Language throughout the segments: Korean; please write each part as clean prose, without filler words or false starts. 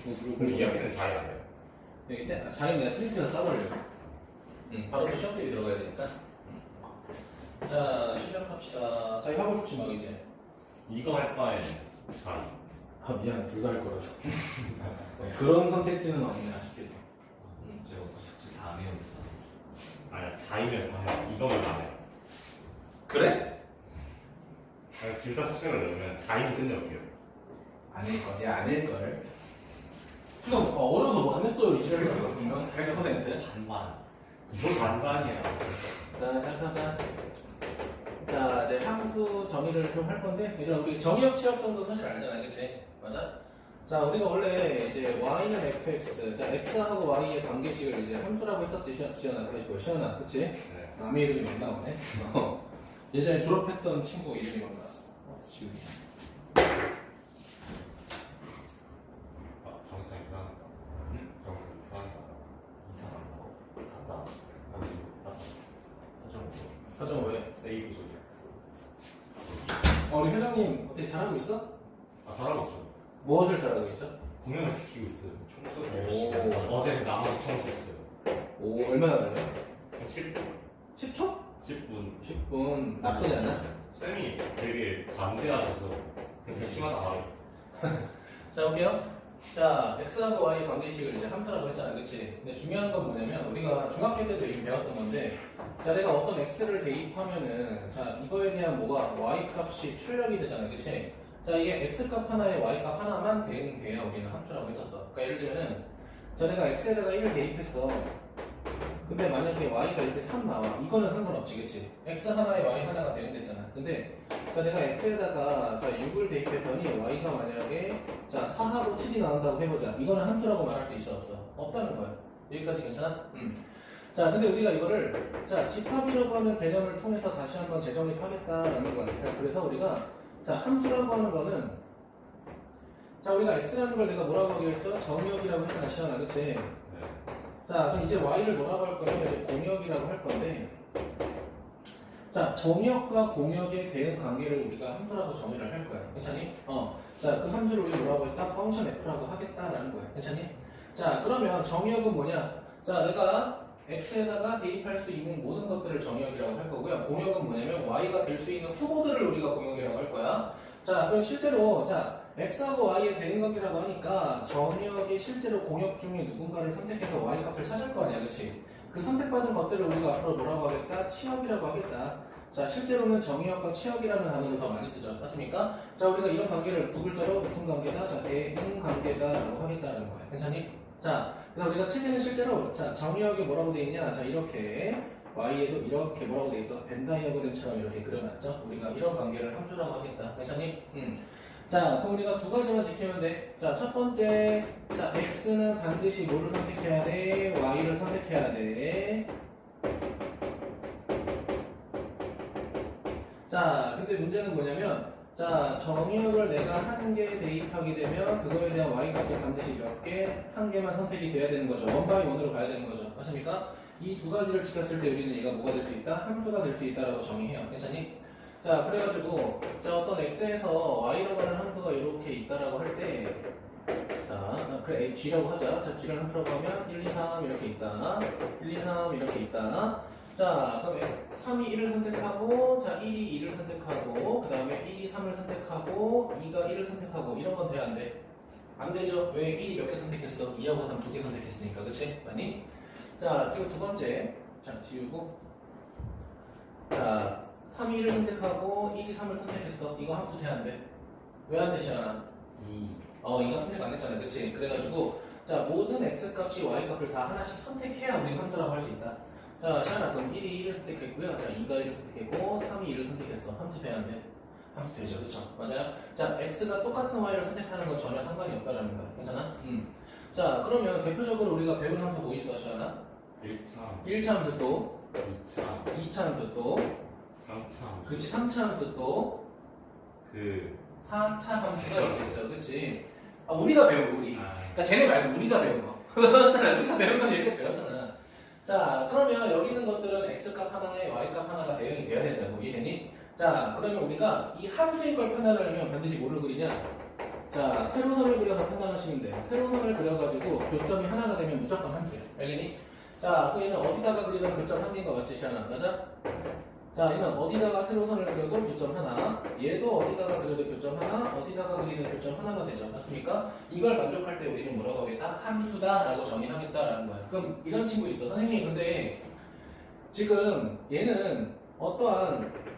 그럼 이렇게는 잘 안 돼요. 이때 자리 내가 프린트에서 따버려요. 바로 또 시험 대비 들어가야 되니까. 자, 시작합시다. 자기 하고 싶지 막 이제. 이거 할 바에는 잘. 아 미안, 둘 다 할 거라서. 그런 선택지는 없네 아쉽게도. 제가 숙제 다 외웠어. 아니 자이면 다 해요. 이거만 안 해요. 그래? 둘다 수능을 넣으면 자이는 끝내볼게요. 아닐 거, 내가 아닐 걸. 수능 어려워서 뭐 안 했어요 이제. 그러면 100%. 반반. 뭐 반반이야. 자, 시작하자. 자, 이제 함수 정의를 좀 할 건데, 얘들아, 우리 정의역, 치역 정도 사실 알잖아, 그치? 맞아? 자, 우리가 원래 이제 y는 fx, 자, x하고 y의 관계식을 이제 함수라고 했었지, 지연아, 시연아, 그치? 네. 남의 이름이 못 나오네. 예전에 졸업했던 친구 이름이 못 나왔어. 지금. 정상 이상하다. 정상 이상하다. 이상한 거 갔다. 하정. 사정 왜? 세이브 소리야. 우리 회장님 어때 잘하고 있어? 아 잘하고 있죠. 무엇을 잘하고 있죠? 공연을 지키고 있어요. 청소를 오. 열심히 하고. 어제 남아서 청소했어요. 오, 얼마나 걸려? 10분. 10초? 10분. 10분. 나쁘지 않아? 쌤이 되게 관대하셔서 그렇게 심하다 말해요. 자, 볼게요. 자, x하고 y 관계식을 이제 함수라고 했잖아, 그치? 근데 중요한 건 뭐냐면, 우리가 중학교 때도 이미 배웠던 건데, 자, 내가 어떤 x를 대입하면은, 자, 이거에 대한 뭐가 y 값이 출력이 되잖아, 그치? 자, 이게 x 값 하나에 y 값 하나만 대응돼야 우리는 함수라고 했었어. 그러니까 예를 들면은, 자, 내가 x에다가 1을 대입했어. 근데 만약에 y가 이렇게 3 나와. 이거는 상관없지, 그치? x 하나에 y 하나가 대응됐잖아. 근데, 자, 내가 x에다가 자 6을 대입했더니 y가 만약에 자 4하고 7이 나온다고 해보자. 이거는 함수라고 말할 수 있어, 없어? 없다는 거야. 여기까지 괜찮아? 자, 근데 우리가 이거를 자 집합이라고 하는 개념을 통해서 다시 한번 재정립하겠다라는 거야. 그래서 우리가 자 함수라고 하는 거는 자 우리가 x라는 걸 내가 뭐라고 하기로 했죠? 정의역이라고 했잖아, 시원아, 그치? 네. 자, 그럼 이제 y를 뭐라고 할 거냐면 이제 공역이라고 할 건데, 자, 정역과 공역의 대응 관계를 우리가 함수라고 정의를 할 거야. 괜찮니? 자, 그 함수를 우리 뭐라고 했다? 펑션 f라고 하겠다라는 거야. 괜찮니? 자, 그러면 정역은 뭐냐? 자, 내가 x에다가 대입할 수 있는 모든 것들을 정역이라고 할 거고요. 공역은 뭐냐면 y가 될 수 있는 후보들을 우리가 공역이라고 할 거야. 자, 그럼 실제로 자 x하고 y의 대응 관계라고 하니까 정역이 실제로 공역 중에 누군가를 선택해서 y 값을 찾을 거 아니야, 그치? 그 선택받은 것들을 우리가 앞으로 뭐라고 하겠다? 치역이라고 하겠다. 자, 실제로는 정의역과 치역이라는 단어를 더 많이 쓰죠. 맞습니까? 자, 우리가 이런 관계를 두 글자로 무슨 관계다? 자, 대응 관계다라고 하겠다는 거야. 괜찮니? 자, 그래서 우리가 책에는 실제로 자, 정의역이 뭐라고 돼 있냐? 자, 이렇게 y에도 이렇게 뭐라고 돼 있어? 벤 다이어그램처럼 이렇게 그려놨죠? 우리가 이런 관계를 함수라고 하겠다. 괜찮니? 자, 그럼 우리가 두 가지만 지키면 돼. 자, 첫 번째, 자, x는 반드시 뭐를 선택해야 돼? y를 선택해야 돼. 자, 근데 문제는 뭐냐면, 자, 정의역을 내가 한 개 대입하게 되면 그거에 대한 y 값이 반드시 몇 개? 한 개만 선택이 돼야 되는 거죠. 원바이 원으로 가야 되는 거죠. 맞습니까? 이 두 가지를 지켰을 때 우리는 얘가 뭐가 될 수 있다? 함수가 될 수 있다라고 정의해요. 괜찮니? 자, 그래가지고 자 어떤 x에서 y라고 하는 함수가 이렇게 있다라고 할 때, 자, 그래 g라고 하자. 자, g를 함수라고 하면 1, 2, 3 이렇게 있다. 1, 2, 3 이렇게 있다. 자, 그럼 3이 1을 선택하고, 자, 1이 2를 선택하고, 그 다음에 1이 3을 선택하고, 2가 1을 선택하고, 이런 건 돼, 안 돼? 안 되죠? 왜 1이 몇 개 선택했어? 2하고 3 두 개 선택했으니까, 그치? 아니? 자, 그리고 두 번째, 자, 지우고, 자, 3이 1을 선택하고, 1이 3을 선택했어. 이거 함수 돼, 안 돼? 왜 안 돼, 시아나? 이거 선택 안 했잖아, 그치? 그래가지고, 자, 모든 x 값이 y 값을 다 하나씩 선택해야 우리 함수라고 할 수 있다. 자, 시아나, 그럼 1이 1을 선택했고요. 자, 2가 1을 선택했고, 3이 2를 선택했어. 함수 돼야 안 돼? 함수 되죠, 그쵸? 맞아요? 자, x가 똑같은 y를 선택하는 건 전혀 상관이 없다라는 거야. 괜찮아? 자, 그러면 대표적으로 우리가 배운 함수 뭐 있어, 시아나? 1차, 1차 함수 또, 2차, 2차 함수 또, 3차. 그치, 3차 함수 또, 그 4차 함수가 있겠죠, 그치? 우리가 배운 거, 우리. 아, 그러니까 쟤네 말고 우리가 배운 거. 맞잖아, 우리가 배운 건 이렇게 배웠잖아. 자, 그러면 여기 있는 것들은 x값 하나에 y값 하나가 대응이 돼야 된다고. 이해되니? 자, 그러면 우리가 이 함수인 걸 판단하려면 반드시 뭐를 그리냐? 자, 세로선을 그려서 판단하시면 돼요. 세로선을 그려가지고 교점이 하나가 되면 무조건 함수예요. 알겠니? 자, 그 얘는 어디다가 그리던 교점 한 개인 거 맞지, 시아나? 맞아? 자, 얘는 어디다가 세로선을 그려도 교점 하나, 얘도 어디다가 그려도 교점 하나, 어디다가 그리는 교점 하나가 되죠. 맞습니까? 이걸 만족할 때 우리는 뭐라고 하겠다? 함수다라고 정의하겠다라는 거야. 그럼 이런 친구 있어. 선생님, 근데 지금 얘는 어떠한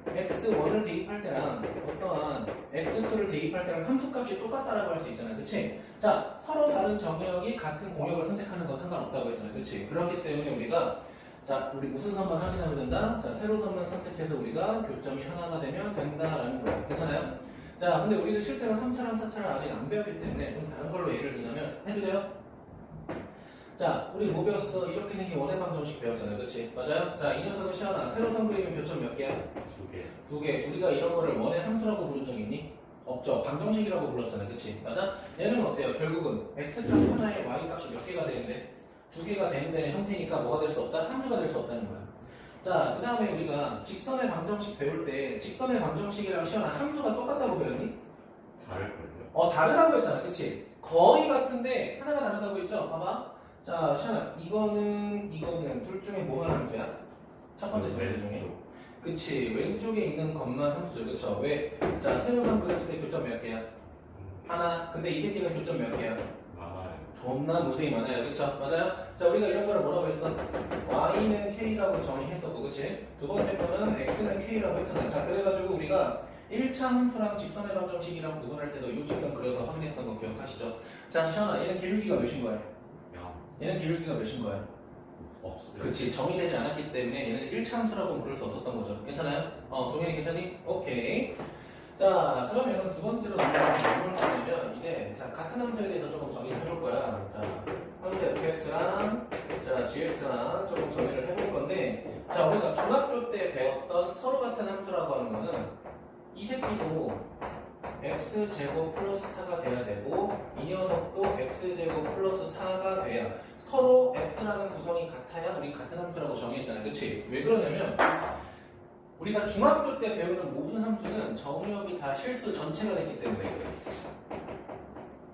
x1을 대입할 때랑 어떠한 x2를 대입할 때랑 함수값이 똑같다라고 할 수 있잖아요. 그치? 자, 서로 다른 정역이 같은 공역을 선택하는 건 상관없다고 했잖아요. 그치? 그렇기 때문에 우리가 자, 우리 무슨 선만 확인하면 된다? 자, 세로선만 선택해서 우리가 교점이 하나가 되면 된다라는 거예요. 괜찮아요? 자, 근데 우리가 실제로 3차랑 4차를 아직 안 배웠기 때문에 좀 다른 걸로 예를 들자면 해도 돼요? 자, 우리 뭐 배웠어? 이렇게 생긴 원의 방정식 배웠잖아요. 그치? 맞아요? 자, 이 녀석은 시원아. 세로선 그리면 교점 몇 개야? 2개. 2개. 우리가 이런 거를 원의 함수라고 부른 적 있니? 없죠. 방정식이라고 불렀잖아요. 그치? 맞아? 얘는 어때요? 결국은 x값 하나에 y값이 몇 개가 되는데? 2개가 되는 데는 형태니까 뭐가 될 수 없다? 함수가 될 수 없다는 거야. 자, 그 다음에 우리가 직선의 방정식 배울 때 직선의 방정식이랑 시원한 함수가 똑같다고 배웠니? 다를걸요? 다르다고 했잖아. 그치? 거의 같은데 하나가 다르다고 했죠? 봐봐. 자, 시원아, 이거는 둘 중에 뭐가 함수야? 첫 번째 문제 중에. 그치, 왼쪽에 있는 것만 함수죠. 그쵸? 왜? 자, 세로선 그렸을 때 교점 몇 개야? 하나. 근데 이 새끼는 교점 몇 개야? 많아요. 존나 무수히 많아요. 그쵸? 맞아요? 자, 우리가 이런 거를 뭐라고 했어? y는 k라고 정의했었고, 그치? 두 번째 거는 x는 k라고 했잖아요. 자, 그래가지고 우리가 1차 함수랑 직선의 방정식이랑 구분할 때도 이 직선 그려서 확인했던 거 기억하시죠? 자, 시원아, 얘는 기울기가 몇인 거야? 얘는 기울기가 몇인 거야? 없어요. 그치, 정의되지 않았기 때문에 얘는 1차 함수라고는 부를 수 없었던 거죠. 괜찮아요? 동현이 괜찮니? 오케이. 자, 그러면 두 번째로 넘어가면 뭘 하냐면 이제 자, 같은 함수에 대해서 조금 정의를 해볼 거야. 자, 함수 fx랑 자, gx랑 조금 정의를 해볼 건데 자, 우리가 중학교 때 배웠던 서로 같은 함수라고 하는 거는 이 새끼도 x제곱 플러스 4가 돼야 되고 이 녀석도 x제곱 플러스 4가 돼야 서로 x라는 구성이 같아야 우리 같은 함수라고 정의했잖아요. 그치? 왜 그러냐면 우리가 중학교 때 배우는 모든 함수는 정의역이 다 실수 전체가 됐기 때문에 그래요.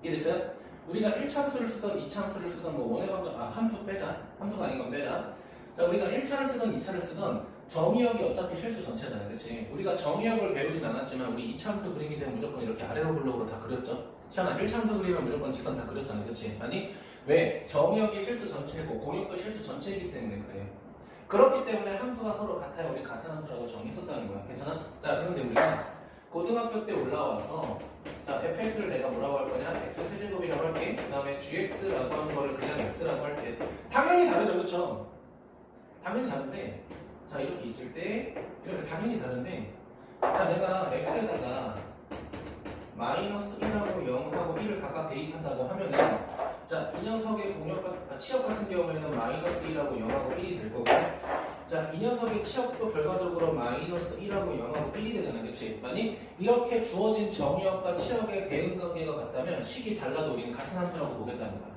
이해됐어요? 우리가 1차 함수를 쓰던 2차 함수를 쓰던 뭐 원의 방정 함수 빼자. 함수가 아닌 건 빼자. 자, 우리가 1차를 쓰던 2차를 쓰던 정의역이 어차피 실수 전체잖아요. 그치? 우리가 정의역을 배우진 않았지만 우리 2차 함수 그리기 되면 무조건 이렇게 아래로 블록으로 다 그렸죠? 시원아 1차 함수 그리면 무조건 직선 다 그렸잖아요. 그치? 아니 왜? 정의역이 실수 전체고 공역도 실수 전체이기 때문에 그래요. 그렇기 때문에 함수가 서로 같아야 우리 같은 함수라고 정의했었다는 거야. 괜찮아? 자, 그런데 우리가 고등학교 때 올라와서 자, fx를 내가 뭐라고 할 거냐? x 세제곱이라고 할게. 그 다음에 gx라고 하는 거를 그냥 x라고 할게. 당연히 다르죠. 그쵸? 당연히 다른데 자, 이렇게 있을 때 이렇게 당연히 다른데 자, 내가 x에다가 마이너스 1하고 0하고 1을 각각 대입한다고 하면은 자, 이 녀석의 치역 같은 경우에는 마이너스 1하고 0하고 1이 될 거고 자, 이 녀석의 치역도 결과적으로 마이너스 1하고 0하고 1이 되잖아요. 그치? 만약 이렇게 주어진 정의역과 치역의 대응 관계가 같다면 식이 달라도 우리는 같은 함수라고 보겠다는 거야.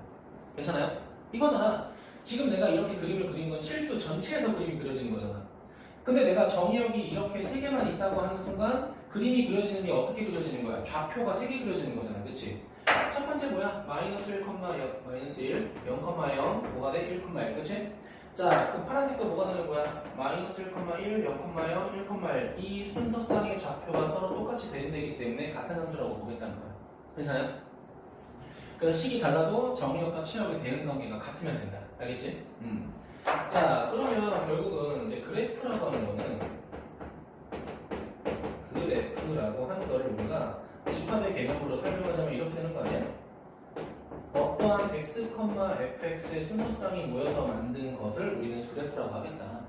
괜찮아요? 이거잖아. 지금 내가 이렇게 그림을 그린 건 실수 전체에서 그림이 그려지는 거잖아. 근데 내가 정의역이 이렇게 3개만 있다고 하는 순간 그림이 그려지는 게 어떻게 그려지는 거야? 좌표가 3개 그려지는 거잖아. 그치? 첫 번째 뭐야? 마이너스 1, 마이너스 1, 0, 뭐가 돼? 1, 1, 그치? 자, 그 파란색도 뭐가 되는 거야? 마이너스 1, 1, 0, 1, 1. 이 순서쌍의 좌표가 서로 똑같이 대응되기 때문에 같은 함수라고 보겠다는 거야. 괜찮아요? 그래서 식이 달라도 정의역과 치역의 대응 관계가 같으면 된다. 알겠지? 자, 그러면 결국은 이제 그래프라고 하는 거는 그래프라고 하는 거를 우리가 집합의 개념으로 설명하자면 이렇게 되는 거 아니야? 어떠한 x, fx의 순서쌍이 모여서 만든 것을 우리는 그래프라고 하겠다.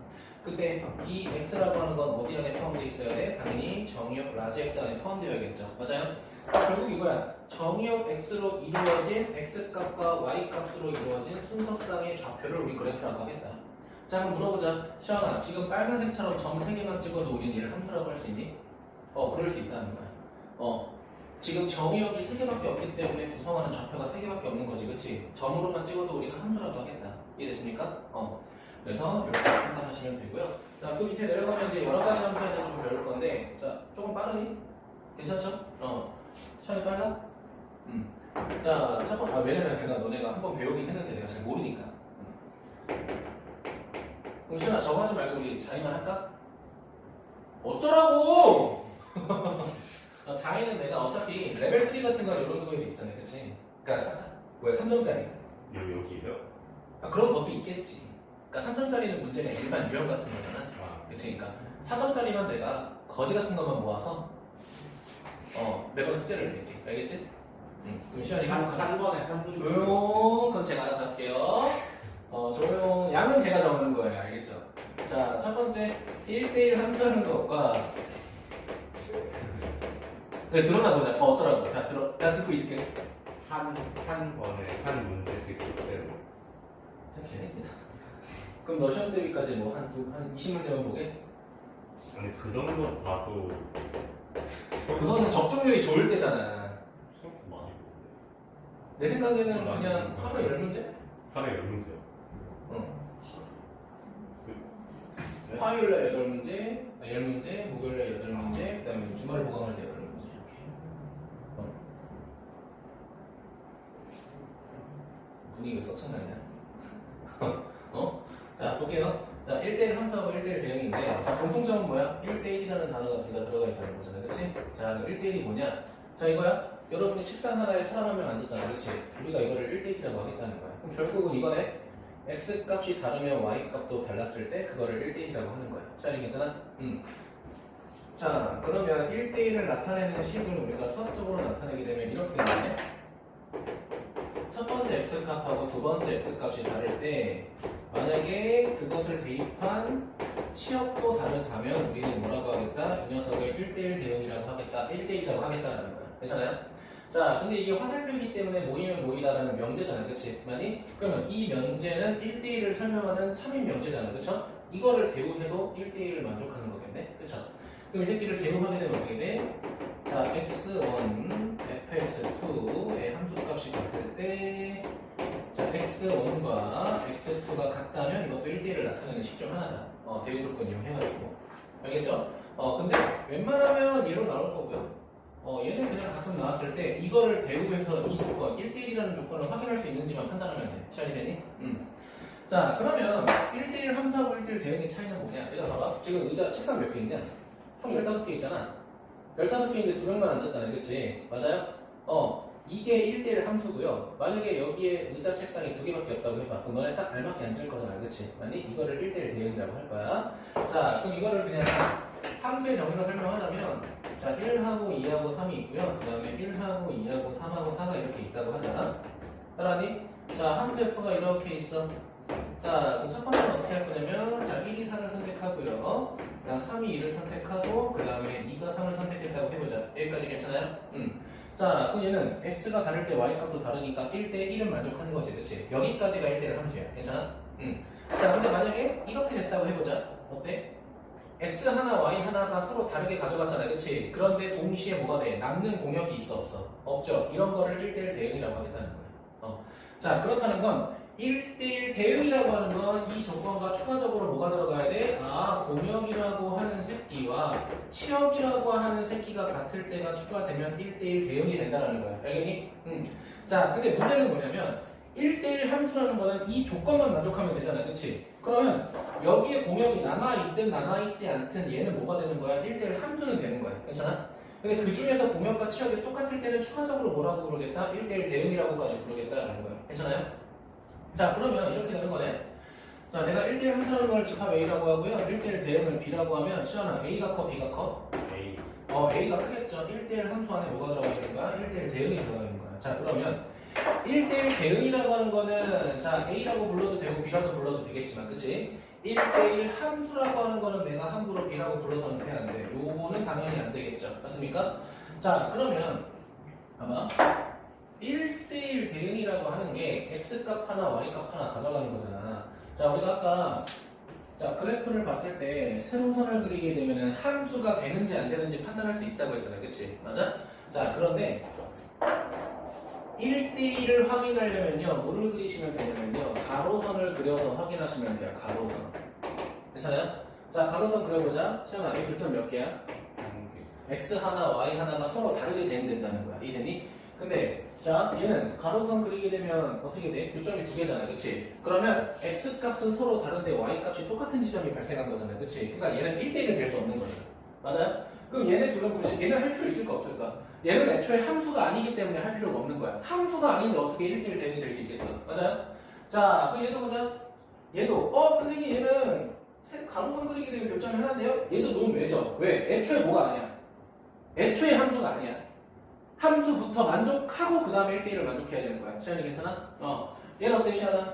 그때 이 x라고 하는 건 어디 안에 포함되어 있어야 돼? 당연히 정의역 라지 x 안에 포함되어야겠죠. 맞아요? 결국 이거야. 정의역 x로 이루어진 x값과 y값으로 이루어진 순서쌍의 좌표를 우리 그래프라고 하겠다. 자, 그럼 물어보자. 시원아, 지금 빨간색처럼 점 3개만 찍어도 우리는 얘를 함수라고 할 수 있니? 그럴 수 있다는 거야. 지금 정의역이 3개밖에 없기 때문에 구성하는 좌표가 3개밖에 없는 거지. 그치? 점으로만 찍어도 우리는 함수라고 하겠다. 이해됐습니까? 그래서 이렇게 판단하시면 되고요. 자, 그 밑에 내려가면 이제 여러 가지 함수에 대해서 좀 배울 건데 자, 조금 빠르니? 괜찮죠? 시간이 빨라? 자, 첫 번째, 왜냐면 내가 너네가 한번 배우긴 했는데 내가 잘 모르니까. 그럼 시연아 저거 하지 말고 우리 자의만 할까? 어쩌라고! 자의는 내가 어차피 레벨 3 같은 거 이런 거에 있잖아요, 그치? 그니까, 뭐야, 3점짜리. 여기요? 아, 그런 것도 있겠지. 그러니까 3점짜리는 문제가 일반 유형 같은 거잖아. 아, 그치? 그러니까 4점짜리만 내가 거지 같은 것만 모아서 매번 숙제를 낼게. 알겠지? 그럼 시간이 한 번에 한 분. 조용. 그럼 제가 알아서 할게요. 조용. 양은 제가 정하는 거예요. 알겠죠? 자, 첫 번째 1대1 함수하는 것과 그래, 들어가 보자. 어쩌라고. 자, 나 듣고 있을게. 한 번에 한 문제씩 숙제로. 자, 개새끼다. 그럼 너 시험 대비까지 뭐 한 20문제만 보게? 아니 그 정도 봐도 그거는 적중률이 좋을 때잖아. 생각 많이 보는데. 내 생각에는 그냥 하루에 10문제? 하루에 10문제요. 응. 네? 화요일날 8문제, 10문제, 목요일날 8문제, 그 다음에 주말 보강할 때 8문제 이렇게. 분위기가 썩창나냐? 자, 볼게요. 자, 1대1 함수하고 1대1 대응인데, 자, 공통점은 뭐야? 1대1이라는 단어가 둘 다 들어가 있다는 거잖아, 그치? 자, 1대1이 뭐냐? 자, 이거야. 여러분이 책상 하나에 사람 한 명 앉았잖아, 그치? 우리가 이거를 1대1이라고 하겠다는 거야. 그럼 결국은 이거네. x 값이 다르면 y 값도 달랐을 때 그거를 1대1이라고 하는 거야. 시간이 괜찮아? 자, 그러면 1대1을 나타내는 식을 우리가 수학적으로 나타내게 되면 이렇게 되네. 첫 번째 x 값하고 두 번째 x 값이 다를 때 만약에 그것을 대입한 치역도 다르다면 우리는 뭐라고 하겠다? 이 녀석을 1대1 대응이라고 하겠다. 1대1이라고 하겠다라는 거야. 괜찮아요? 자, 근데 이게 화살표이기 때문에 모이면 모이다라는 명제잖아, 그치? 그러면 이 명제는 1대1을 설명하는 참인 명제잖아, 그쵸? 이거를 대우해도 1대1을 만족하는 거겠네, 그쵸? 그럼 이 새끼를 대우하게 되면 어떻게 돼? 자, x1, fx2의 함수값이 같을 때 자, x1과 x2가 같다면 이것도 1대1을 나타내는 식 중 하나다. 대우 조건 이용해가지고. 알겠죠? 근데 웬만하면 얘로 나올 거고요. 얘는 그냥 가끔 나왔을 때 이거를 대우해서 이 조건, 1대1이라는 조건을 확인할 수 있는지만 판단하면 돼. 시간이 되니? 자, 그러면 1대1 함수하고 1대1 대응의 차이는 뭐냐? 얘들아 봐봐. 지금 의자 책상 몇 개 있냐? 총 15개 있잖아. 15개인데 2명만 앉았잖아요. 그치? 맞아요? 이게 1대1 함수고요. 만약에 여기에 의자 책상이 2개밖에 없다고 해봐. 그럼 너네 딱 알맞게 앉을 거잖아. 그치? 만약 이거를 1대1 대응이라고 할 거야. 자, 그럼 이거를 그냥 함수의 정의로 설명하자면 자, 1하고 2하고 3이 있고요. 그 다음에 1하고 2하고 3하고 4가 이렇게 있다고 하잖아. 따라니? 자, 함수 f가 이렇게 있어. 자, 그럼 첫 번째는 어떻게 할 거냐면 자, 1이 4를 선택하고요. 그 다음 3이 2를 선택하고 그 다음에 2가 3을 선택했다고 해보자. 여기까지 괜찮아요? 자, 그럼 얘는 x가 다를 때 y 값도 다르니까 1대 1은 만족하는 거지, 그치? 여기까지가 1대1 함수야. 괜찮아? 자, 근데 만약에 이렇게 됐다고 해보자. 어때? x 하나, y 하나가 서로 다르게 가져갔잖아, 그치? 그런데 동시에 뭐가 돼? 남는 공역이 있어, 없어? 없죠. 이런 거를 1대1 대응이라고 하겠다는 거야. 자, 그렇다는 건 1대1 대응이라고 하는 건 이 조건과 추가적으로 뭐가 들어가야 돼? 아, 공역이라고 하는 새끼와 치역이라고 하는 새끼가 같을 때가 추가되면 1대1 대응이 된다는 거야. 알겠니? 자, 근데 문제는 뭐냐면 1대1 함수라는 거는 이 조건만 만족하면 되잖아, 그치? 그러면 여기에 공역이 남아있든 남아있지 않든 얘는 뭐가 되는 거야? 1대1 함수는 되는 거야. 괜찮아? 근데 그 중에서 공역과 치역이 똑같을 때는 추가적으로 뭐라고 부르겠다? 1대1 대응이라고까지 부르겠다라는 거야. 괜찮아요? 자, 그러면 이렇게 되는 거네. 자, 내가 1대1 함수라는 걸 집합 A라고 하고요. 1대1 대응을 B라고 하면 시원아, A가 커, B가 커? A. A가 크겠죠. 1대1 함수 안에 뭐가 들어가 있는 거야? 1대1 대응이 들어가 있는 거야. 자, 그러면 1대1 대응이라고 하는 거는 자, A라고 불러도 되고 B라고 불러도 되겠지만, 그치? 1대1 함수라고 하는 거는 내가 함부로 B라고 불러서는 돼, 안 돼? 요거는 당연히 안 되겠죠. 맞습니까? 자, 그러면 아마 1대1 대응이라고 하는 게 x값 하나, y값 하나 가져가는 거잖아. 자, 우리가 아까 자, 그래프를 봤을 때 세로선을 그리게 되면 함수가 되는지 안 되는지 판단할 수 있다고 했잖아. 그치? 맞아? 자, 그런데 1대1을 확인하려면요, 뭐를 그리시면 되냐면요, 가로선을 그려서 확인하시면 돼요. 가로선. 괜찮아요? 자, 가로선 그려보자. 시험아, 이 교점 몇 개야? x 하나, y 하나가 서로 다르게 대응된다는 거야. 이해되니? 근데 자, 얘는 가로선 그리게 되면 어떻게 돼? 교점이 두 개잖아, 그치? 그러면 x 값은 서로 다른데 y 값이 똑같은 지점이 발생한 거잖아, 그치? 그러니까 얘는 1대1은 될 수 없는 거야. 맞아요? 그럼 얘네 둘은 굳이, 얘는 할 필요 있을까 없을까? 얘는 애초에 함수가 아니기 때문에 할 필요가 없는 거야. 함수가 아닌데 어떻게 1대1 대응이 될 수 있겠어? 맞아요? 자, 그럼 얘도 보자. 얘도, 선생님 얘는 가로선 그리게 되면 교점이 하나인데요? 얘도 너무 왜죠? 왜? 애초에 뭐가 아니야? 애초에 함수가 아니야. 함수부터 만족하고 그 다음에 1대1을 만족해야 되는 거야. 시현이 괜찮아? 얘는 어때, 시현아?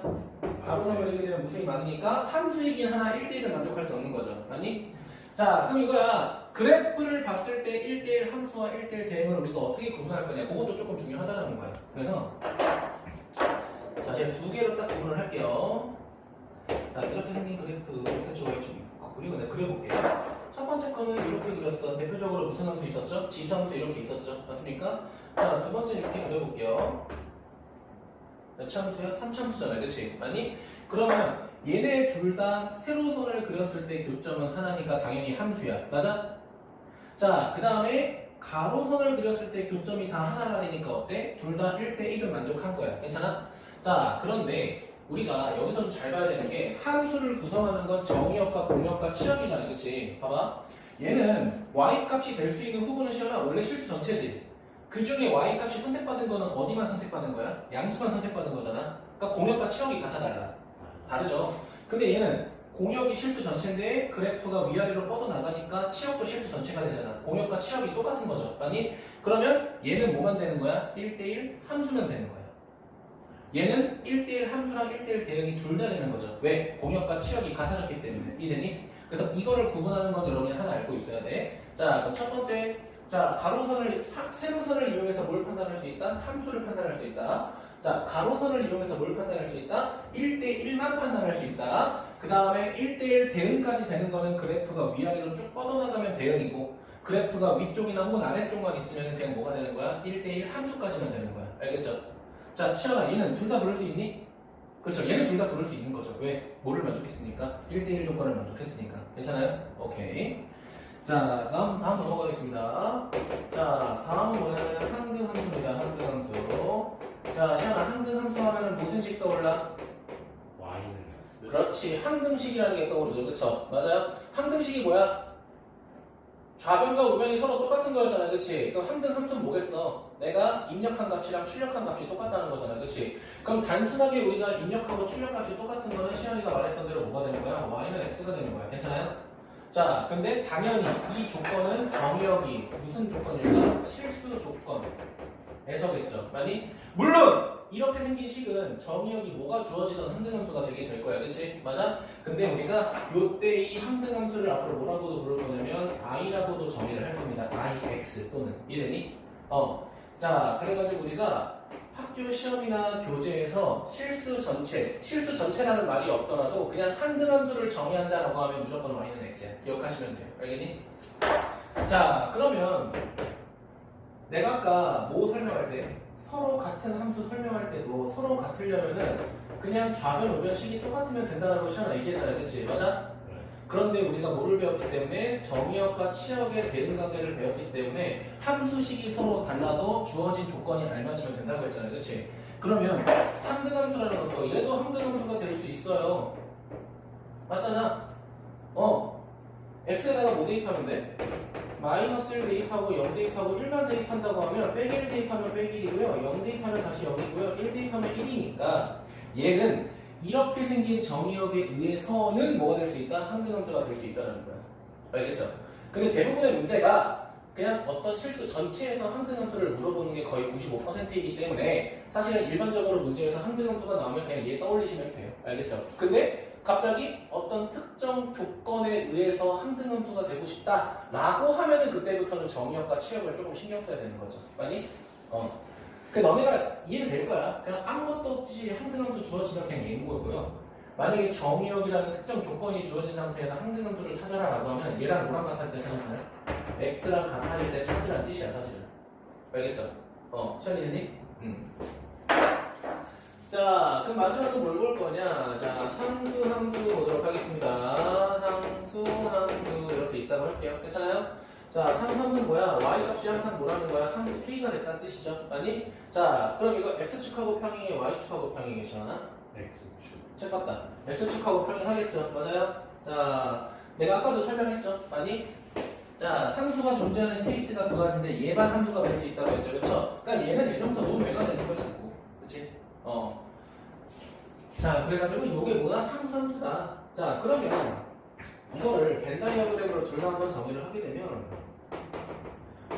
가로선 그리게 되면 무수히 많으니까 함수이긴 하나 1대1을 만족할 수 없는 거죠. 맞니? 자, 그럼 이거야. 그래프를 봤을 때 1대1 함수와 1대1 대응을 우리가 어떻게 구분할 거냐. 그것도 조금 중요하다는 거야. 그래서 자, 이제 두 개로 딱 구분을 할게요. 자, 이렇게 생긴 그래프 x, y축 있고, 그리고 내가 그려볼게요. 첫 번째 거는 이렇게 그렸어. 대표적으로 무슨 함수 있었죠? 지수함수 이렇게 있었죠. 맞습니까? 자, 두 번째 이렇게 그려볼게요. 몇 참수야? 3참수잖아요. 그치? 아니? 그러면 얘네 둘 다 세로선을 그렸을 때 교점은 하나니까 당연히 함수야. 맞아? 자, 그 다음에 가로선을 그렸을 때 교점이 다 하나가 되니까 어때? 둘 다 1대1을 만족한 거야. 괜찮아? 자, 그런데 우리가 여기서 좀 잘 봐야 되는 게 함수를 구성하는 건 정의역과 공역과 치역이잖아. 그치? 봐봐. 얘는 y값이 될 수 있는 후보는 시험은 원래 실수 전체지. 그 중에 y값이 선택받은 거는 어디만 선택받은 거야? 양수만 선택받은 거잖아. 그러니까 공역과 치역이 같아 달라. 다르죠? 근데 얘는 공역이 실수 전체인데 그래프가 위아래로 뻗어나가니까 치역도 실수 전체가 되잖아. 공역과 치역이 똑같은 거죠. 아니? 그러면 얘는 뭐만 되는 거야? 1대1 함수면 되는 거야. 얘는 1대1 함수랑 1대1 대응이 둘 다 되는 거죠. 왜? 공역과 치역이 같아졌기 때문에. 이해되니? 그래서 이거를 구분하는 건 여러분이 하나 알고 있어야 돼. 자, 그럼 첫 번째. 자, 가로선을, 세로선을 이용해서 뭘 판단할 수 있다? 함수를 판단할 수 있다. 자, 가로선을 이용해서 뭘 판단할 수 있다? 1대1만 판단할 수 있다. 그 다음에 1대1 대응까지 되는 거는 그래프가 위아래로 쭉 뻗어나가면 대응이고, 그래프가 위쪽이나 혹은 아래쪽만 있으면 그냥 뭐가 되는 거야? 1대1 함수까지만 되는 거야. 알겠죠? 자, 시연아, 얘는 둘 다 부를 수 있니? 그렇죠. 얘는 둘 다 부를 수 있는 거죠. 왜? 뭐를 만족했으니까? 1대1 조건을 만족했으니까. 괜찮아요? 오케이. 자, 다음 넘어가겠습니다. 자, 다음은 뭐냐면 항등함수입니다. 항등함수. 자, 시연아, 항등함수 하면은 무슨 식 떠올라? Y는 X. 그렇지. 항등식이라는 게 떠오르죠. 그쵸? 맞아요? 항등식이 뭐야? 좌변과 우변이 서로 똑같은 거였잖아. 그치? 그럼 항등함수는 뭐겠어? 내가 입력한 값이랑 출력한 값이 똑같다는 거잖아. 그치? 그럼 단순하게 우리가 입력하고 출력값이 똑같은 거는 시현이가 말했던 대로 뭐가 되는 거야? y는 x가 되는 거야. 괜찮아요? 자, 근데 당연히 이 조건은 정의역이 무슨 조건일까? 실수 조건에서겠죠. 아니? 물론 이렇게 생긴 식은 정의역이 뭐가 주어지던 항등함수가 되게 될 거야. 그치? 맞아? 근데 우리가 요때 이 항등함수를 앞으로 뭐라고도 부를 거냐면 i라고도 정의를 할 겁니다. ix 또는 이래니? 자, 그래가지고 우리가 학교 시험이나 교재에서 실수 전체라는 말이 없더라도 그냥 항등함수를 정의한다라고 하면 무조건 y는 x야. 기억하시면 돼요. 알겠니? 자, 그러면 내가 아까 뭐 설명할 때 서로 같은 함수 설명할 때도 서로 같으려면은 그냥 좌변 우변식이 똑같으면 된다라고 시험에 얘기했잖아. 그치? 맞아? 그런데 우리가 뭐를 배웠기 때문에 정의역과 치역의 대응관계를 배웠기 때문에 함수식이 서로 달라도 주어진 조건이 알맞으면 된다고 했잖아요. 그치? 그러면 항등함수라는 것도 얘도 항등함수가 될 수 있어요. 맞잖아? x에다가 뭐 대입하면 돼? 마이너스 1 대입하고 0 대입하고 1만 대입한다고 하면 빼기 1 대입하면 빼기 1이고요. 0 대입하면 다시 0이고요. 1 대입하면 1이니까 얘는 이렇게 생긴 정의역에 의해서는 뭐가 될 수 있다? 항등함수가 될 수 있다는 거야. 알겠죠? 근데 대부분의 문제가 그냥 어떤 실수 전체에서 항등함수를 물어보는 게 거의 95%이기 때문에 사실은 일반적으로 문제에서 항등함수가 나오면 그냥 얘 떠올리시면 돼요. 알겠죠? 근데 갑자기 어떤 특정 조건에 의해서 항등함수가 되고 싶다라고 하면은 그때부터는 정의역과 치역을 조금 신경 써야 되는 거죠. 아니? 그 너네가 이해될 거야. 그냥 아무것도 없이 항등함수 주어지면 그냥 얘인 거고요. 만약에 정의역이라는 특정 조건이 주어진 상태에서 항등함수를 찾아라라고 하면 얘랑 뭐랑 같을 때 생각나요? x랑 같아질 때 찾으라는 뜻이야 사실은. 알겠죠? 시현이니? 자, 그럼 마지막은 뭘 볼 거냐? 자, 상수, 함수 보도록 하겠습니다. 상수, 함수 이렇게 있다고 할게요. 괜찮아요? 자, 상수함수는 뭐야? y 값이 항상 뭐라는 거야? 상수 k가 됐다는 뜻이죠. 아니? 자, 그럼 이거 x축하고 평행해, y축하고 평행해, 시원아? X축. 책 봤다. x축하고 평행하겠죠. 맞아요? 자, 내가 아까도 설명했죠. 아니? 자, 상수가 존재하는 케이스가 두 가지인데 얘만 함수가 될 수 있다고 했죠. 그쵸? 그러니까 얘는 예전부터 너무 외가 되는 거야, 자꾸. 그치? 자, 그래가지고 요게 뭐다? 상수함수다. 자, 그러면 이거를 벤 다이어그램으로 둘 다 한번 정의를 하게 되면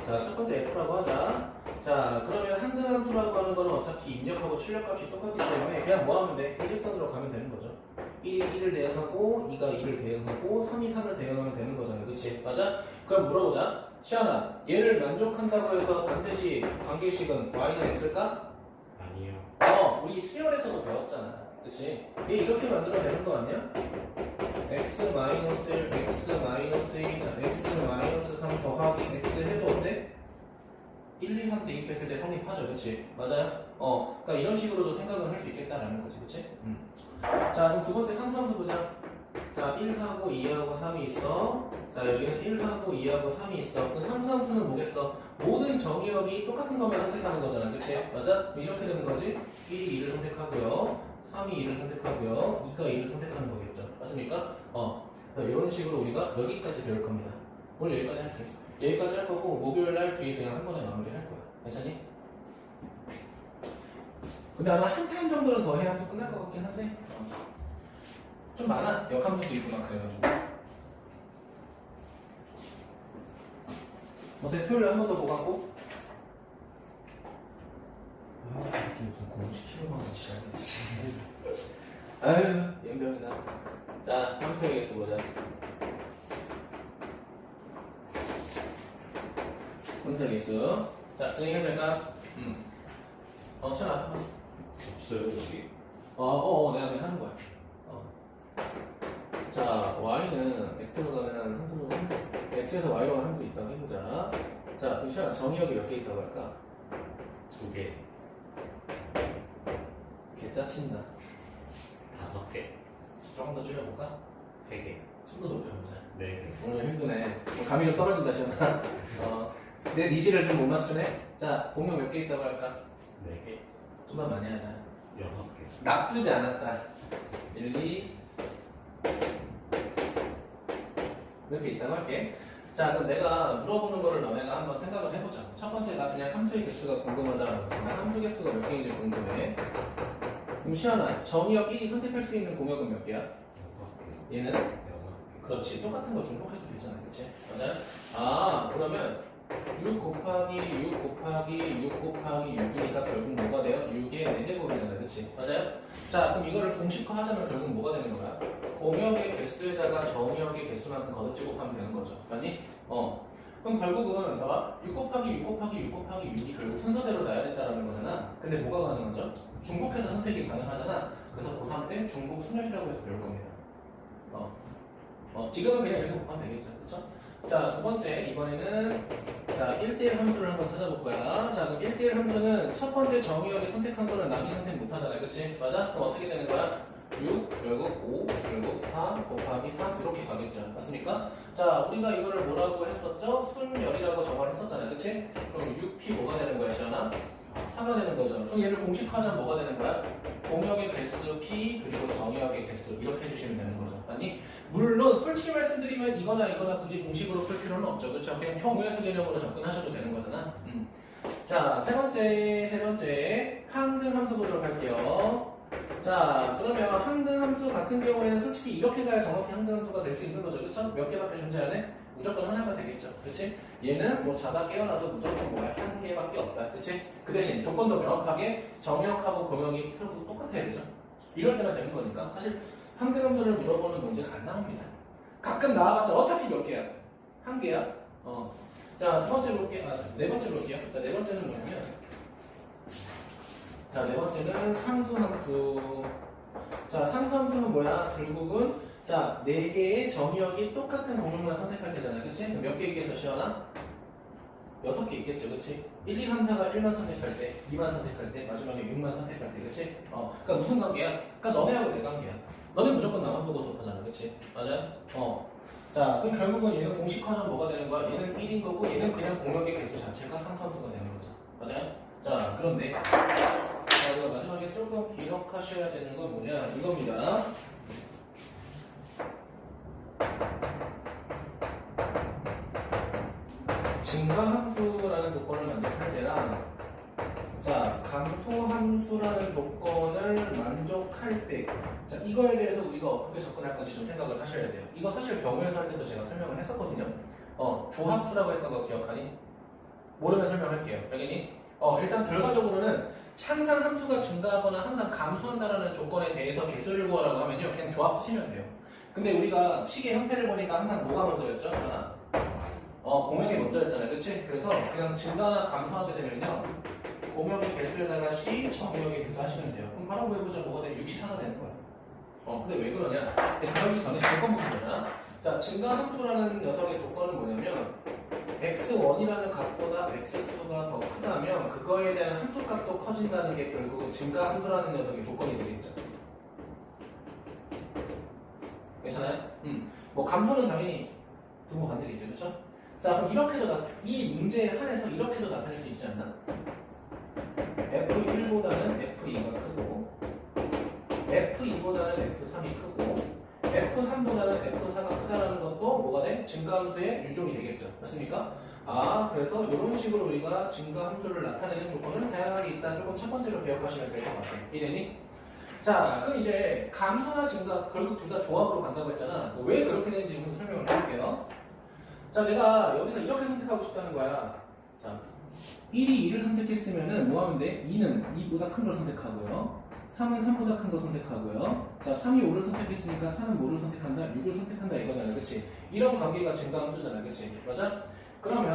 자, 첫 번째 F라고 하자. 자, 그러면 항등함수라고 하는 거는 어차피 입력하고 출력값이 똑같기 때문에 그냥 뭐 하면 돼? 일직선으로 가면 되는 거죠. 1이 1을 대응하고 2가 2를 대응하고 3이 3을 대응하면 되는 거잖아. 그치? 맞아? 그럼 물어보자. 시아나, 얘를 만족한다고 해서 반드시 관계식은 y는 x일까? 아니요. 우리 수열에서도 배웠잖아. 그치? 얘 이렇게 만들어야 되는 거 아니야? x-1, x-1, x-3 더하기 x 해도 어때? 1, 2, 3 대입했을 때 성립하죠. 그치? 맞아요? 그러니까 이런 식으로도 생각을 할 수 있겠다라는 거지. 그치? 자, 그럼 두 번째 상수함수 보자. 자, 1하고 2하고 3이 있어. 자, 여기는 1하고 2하고 3이 있어. 그 상수함수는 뭐겠어? 모든 정의역이 똑같은 것만 선택하는 거잖아. 그치? 맞아? 그럼 이렇게 되는 거지? 1이 2를 선택하고요. 3이 2를 선택하고요. 2가 2를 선택하는 거겠죠. 맞습니까? 이런 식으로 우리가 여기까지 배울 겁니다. 오늘 여기까지 할게. 여기까지 할 거고, 목요일날 뒤에 그냥 한 번에 마무리 할 거야. 괜찮니? 근데 아마 한 타임 정도는 더 해야 함수 끝날 것 같긴 한데, 좀 많아. 역함수도 있고 막 그래가지고. 어때? 토요일에 한 번 더 보강고? 이렇게 무슨 공식키로만 같이 해야겠지. 아유, 연병이다. 자, 함수에게서 보자. 함수에게서. 자, 진행해볼까? 시원아. 없어요 여기. 내가 그냥 하는 거야. 자, y는 x로 가는 함수로 x에서 y로 가는 함수 있다고 해보자. 자, 그럼 시원아, 정의역이 몇 개 있다고 할까? 2개. 개 짜친다. 5개. 조금 더 줄여볼까? 3개. 좀 더 높여보자. 4개. 오늘 힘드네. 감이 좀 떨어진다, 시원아. 내 니지를 좀 못 맞추네. 자, 공룡 몇 개 있다고 할까? 4개. 좀만 많이 하자. 6개. 나쁘지 않았다. 1, 2 이렇게 있다고 할게. 자, 그럼 내가 물어보는 거를 너네가 한번 생각을 해보자. 첫 번째, 나 그냥 함수의 개수가 궁금하다라고 했잖아. 함수 개수가 몇 개인지 궁금해. 그럼 시연아, 정의역 1이 선택할 수 있는 공역은 몇 개야? 6개. 얘는? 6개. 그렇지. 똑같은 거 중복해도 되잖아. 그치? 맞아요? 그러면 6 곱하기 6 곱하기 6 곱하기 6이니까 결국 뭐가 돼요? 6의 4제곱이잖아. 그치? 맞아요? 자, 그럼 이거를 공식화 하자면 결국 뭐가 되는 거야? 공역의 개수에다가 정의역의 개수만큼 거듭제곱하면 되는 거죠. 아니? 그럼 결국은 봐봐. 6 곱하기 6 곱하기 6 곱하기 6이 결국 순서대로 나야 된다는 거잖아. 근데 뭐가 가능하죠? 중복해서 선택이 가능하잖아. 그래서 고3 때 중복 순열이라고 해서 배울 겁니다. 지금은 그냥 이렇게 곱하면 되겠죠. 그쵸? 자, 두 번째, 이번에는 자, 1대1 함수를 한번 찾아볼 거야. 자, 그럼 1대1 함수는 첫 번째 정의역에 선택한 거는 남이 선택 못 하잖아요. 그치? 맞아? 그럼 어떻게 되는 거야? 6, 결국 5, 결국 4 곱하기 3 이렇게 가겠죠. 맞습니까? 자, 우리가 이거를 뭐라고 했었죠? 순열이라고 정의를 했었잖아요. 그치? 그럼 6p 뭐가 되는 거야, 시연아? 4가 되는 거죠. 그럼 얘를 공식화하자면 뭐가 되는 거야? 공역의 개수 p 그리고 정의역의 개수 이렇게 해주시면 되는 거죠. 아니 물론 솔직히 말씀드리면 이거나 굳이 공식으로 풀 필요는 없죠. 그렇죠? 그냥 평우회수 개념으로 접근하셔도 되는 거잖아. 자, 세 번째 항등함수 보도록 할게요. 자, 그러면 항등함수 같은 경우에는 솔직히 이렇게 가야 정확히 항등함수가 될 수 있는 거죠. 그렇죠? 몇 개밖에 존재 안 해? 무조건 하나가 되겠죠. 그렇지? 얘는 뭐 자다 깨어나도 무조건 뭐야? 한 개밖에 없다. 그렇지? 그 대신 조건도 명확하게 정역하고 공역이 결국 똑같아야 되죠. 이럴 때만 되는 거니까 사실 항등함수를 물어보는 문제는 안 나옵니다. 가끔 나와봤자 어차피 몇 개야? 한 개야? 자, 두 번째 볼게요. 네 번째 볼게요. 자, 네 번째는 뭐냐면 자, 네 번째는 상수함수. 자, 상수함수는 뭐야? 결국은 자, 4개의 정의역이 똑같은 공역만 선택할 때잖아. 그치? 몇 개 있겠어, 시연아? 6개 있겠죠, 그치? 1, 2, 3, 4가 1만 선택할 때, 2만 선택할 때, 마지막에 6만 선택할 때, 그치? 그러니까 무슨 관계야? 그러니까 너네하고 내 관계야. 너네 무조건 나만 보고 수업하잖아, 그치? 맞아요? 자, 그럼 결국은 얘는 공식화하면 뭐가 되는 거야? 얘는 1인 거고 얘는 그냥 공역의 개수 자체가 상수함수가 되는 거죠. 맞아요? 자, 그런데 자, 우리가 마지막에 조금 기억하셔야 되는 건 뭐냐? 이겁니다. 증가함수라는 조건을 만족할 때랑 자, 감소함수라는 조건을 만족할 때 자, 이거에 대해서 우리가 어떻게 접근할 건지 좀 생각을 하셔야 돼요. 이거 사실 경우에서 할 때도 제가 설명을 했었거든요. 조합수라고 했던 거 기억하니? 모르면 설명할게요. 알겠니? 일단 결과적으로는 항상 함수가 증가하거나 항상 감소한다는 조건에 대해서 개수를 구하라고 하면요. 그냥 조합 쓰시면 돼요. 근데 우리가 식의 형태를 보니까 항상 뭐가 먼저였죠? 하나. 공역이 먼저였잖아요. 그치? 그래서 그냥 증가나 감소하게 되면요. 공역의 개수에다가 C, 정역의 개수 하시면 돼요. 그럼 바로 구해보자. 뭐가 돼? 64가 되는 거야. 근데 왜 그러냐? 그러기 전에 조건부터 보자. 자, 증가함수라는 녀석의 조건은 뭐냐면 x1이라는 값보다 x2가 더 크다면 그거에 대한 함수값도 커진다는 게 결국은 증가함수라는 녀석의 조건이 되겠죠. 괜찮아요? 뭐 감소는 당연히 부모 반대겠죠. 그렇죠? 자, 그럼 이렇게도 이 문제에 한해서 이렇게도 나타낼 수 있지 않나? F1보다는 F2가 크고 F2보다는 F3이 크고 F3보다는 F4가 크다라는 것도 뭐가 돼? 증가함수의 유종이 되겠죠. 맞습니까? 그래서 이런 식으로 우리가 증가함수를 나타내는 조건은 다양하게 있다. 조금 첫 번째로 기억하시면 될 것 같아요. 이해되니? 자, 그럼 이제 감소나 증가 결국 둘 다 조합으로 간다고 했잖아. 왜 그렇게 되는지 한번 설명을 해볼게요. 자, 내가 여기서 이렇게 선택하고 싶다는 거야. 자, 1이 2를 선택했으면은 뭐 하면 돼? 2는 2보다 큰 걸 선택하고요. 3은 3보다 큰 거 선택하고요. 자, 3이 5를 선택했으니까 4는 뭐를 선택한다? 6을 선택한다 이거잖아. 그치? 이런 관계가 증가함수잖아. 그치? 맞아? 그러면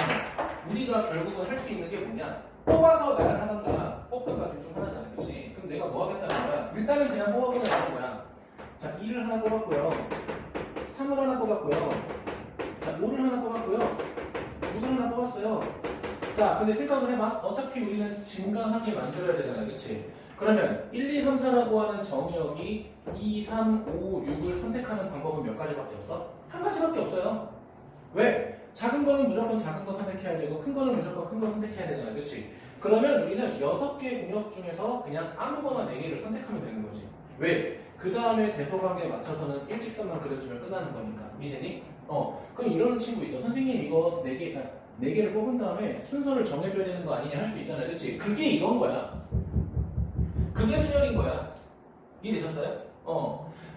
우리가 결국은 할 수 있는 게 뭐냐? 뽑아서 나열하던가 뽑던가 둘 중 하나잖아. 그치? 그럼 내가 뭐 하겠다는 거야? 일단은 그냥 뽑아보자는 거야. 자, 2를 하나 뽑았고요. 3을 하나 뽑았고요. 자, 5를 하나 뽑았고요. 6을 하나 뽑았어요. 자, 근데 생각을 해봐. 어차피 우리는 증가하게 만들어야 되잖아. 그치? 그러면 1, 2, 3, 4라고 하는 정의역이 2, 3, 5, 6을 선택하는 방법은 몇 가지밖에 없어? 한 가지밖에 없어요. 왜? 작은 거는 무조건 작은 거 선택해야 되고 큰 거는 무조건 큰 거 선택해야 되잖아. 그치? 그러면 우리는 6개 공역 중에서 그냥 아무거나 4개를 선택하면 되는 거지. 왜? 그 다음에 대소관계에 맞춰서는 일직선만 그려주면 끝나는 거니까. 이해되니? 그럼 이런 친구 있어. 선생님 이거 4개를 뽑은 다음에 순서를 정해줘야 되는 거 아니냐 할 수 있잖아요. 그치? 그게 이건 거야. 그게 순열인 거야. 이해되셨어요?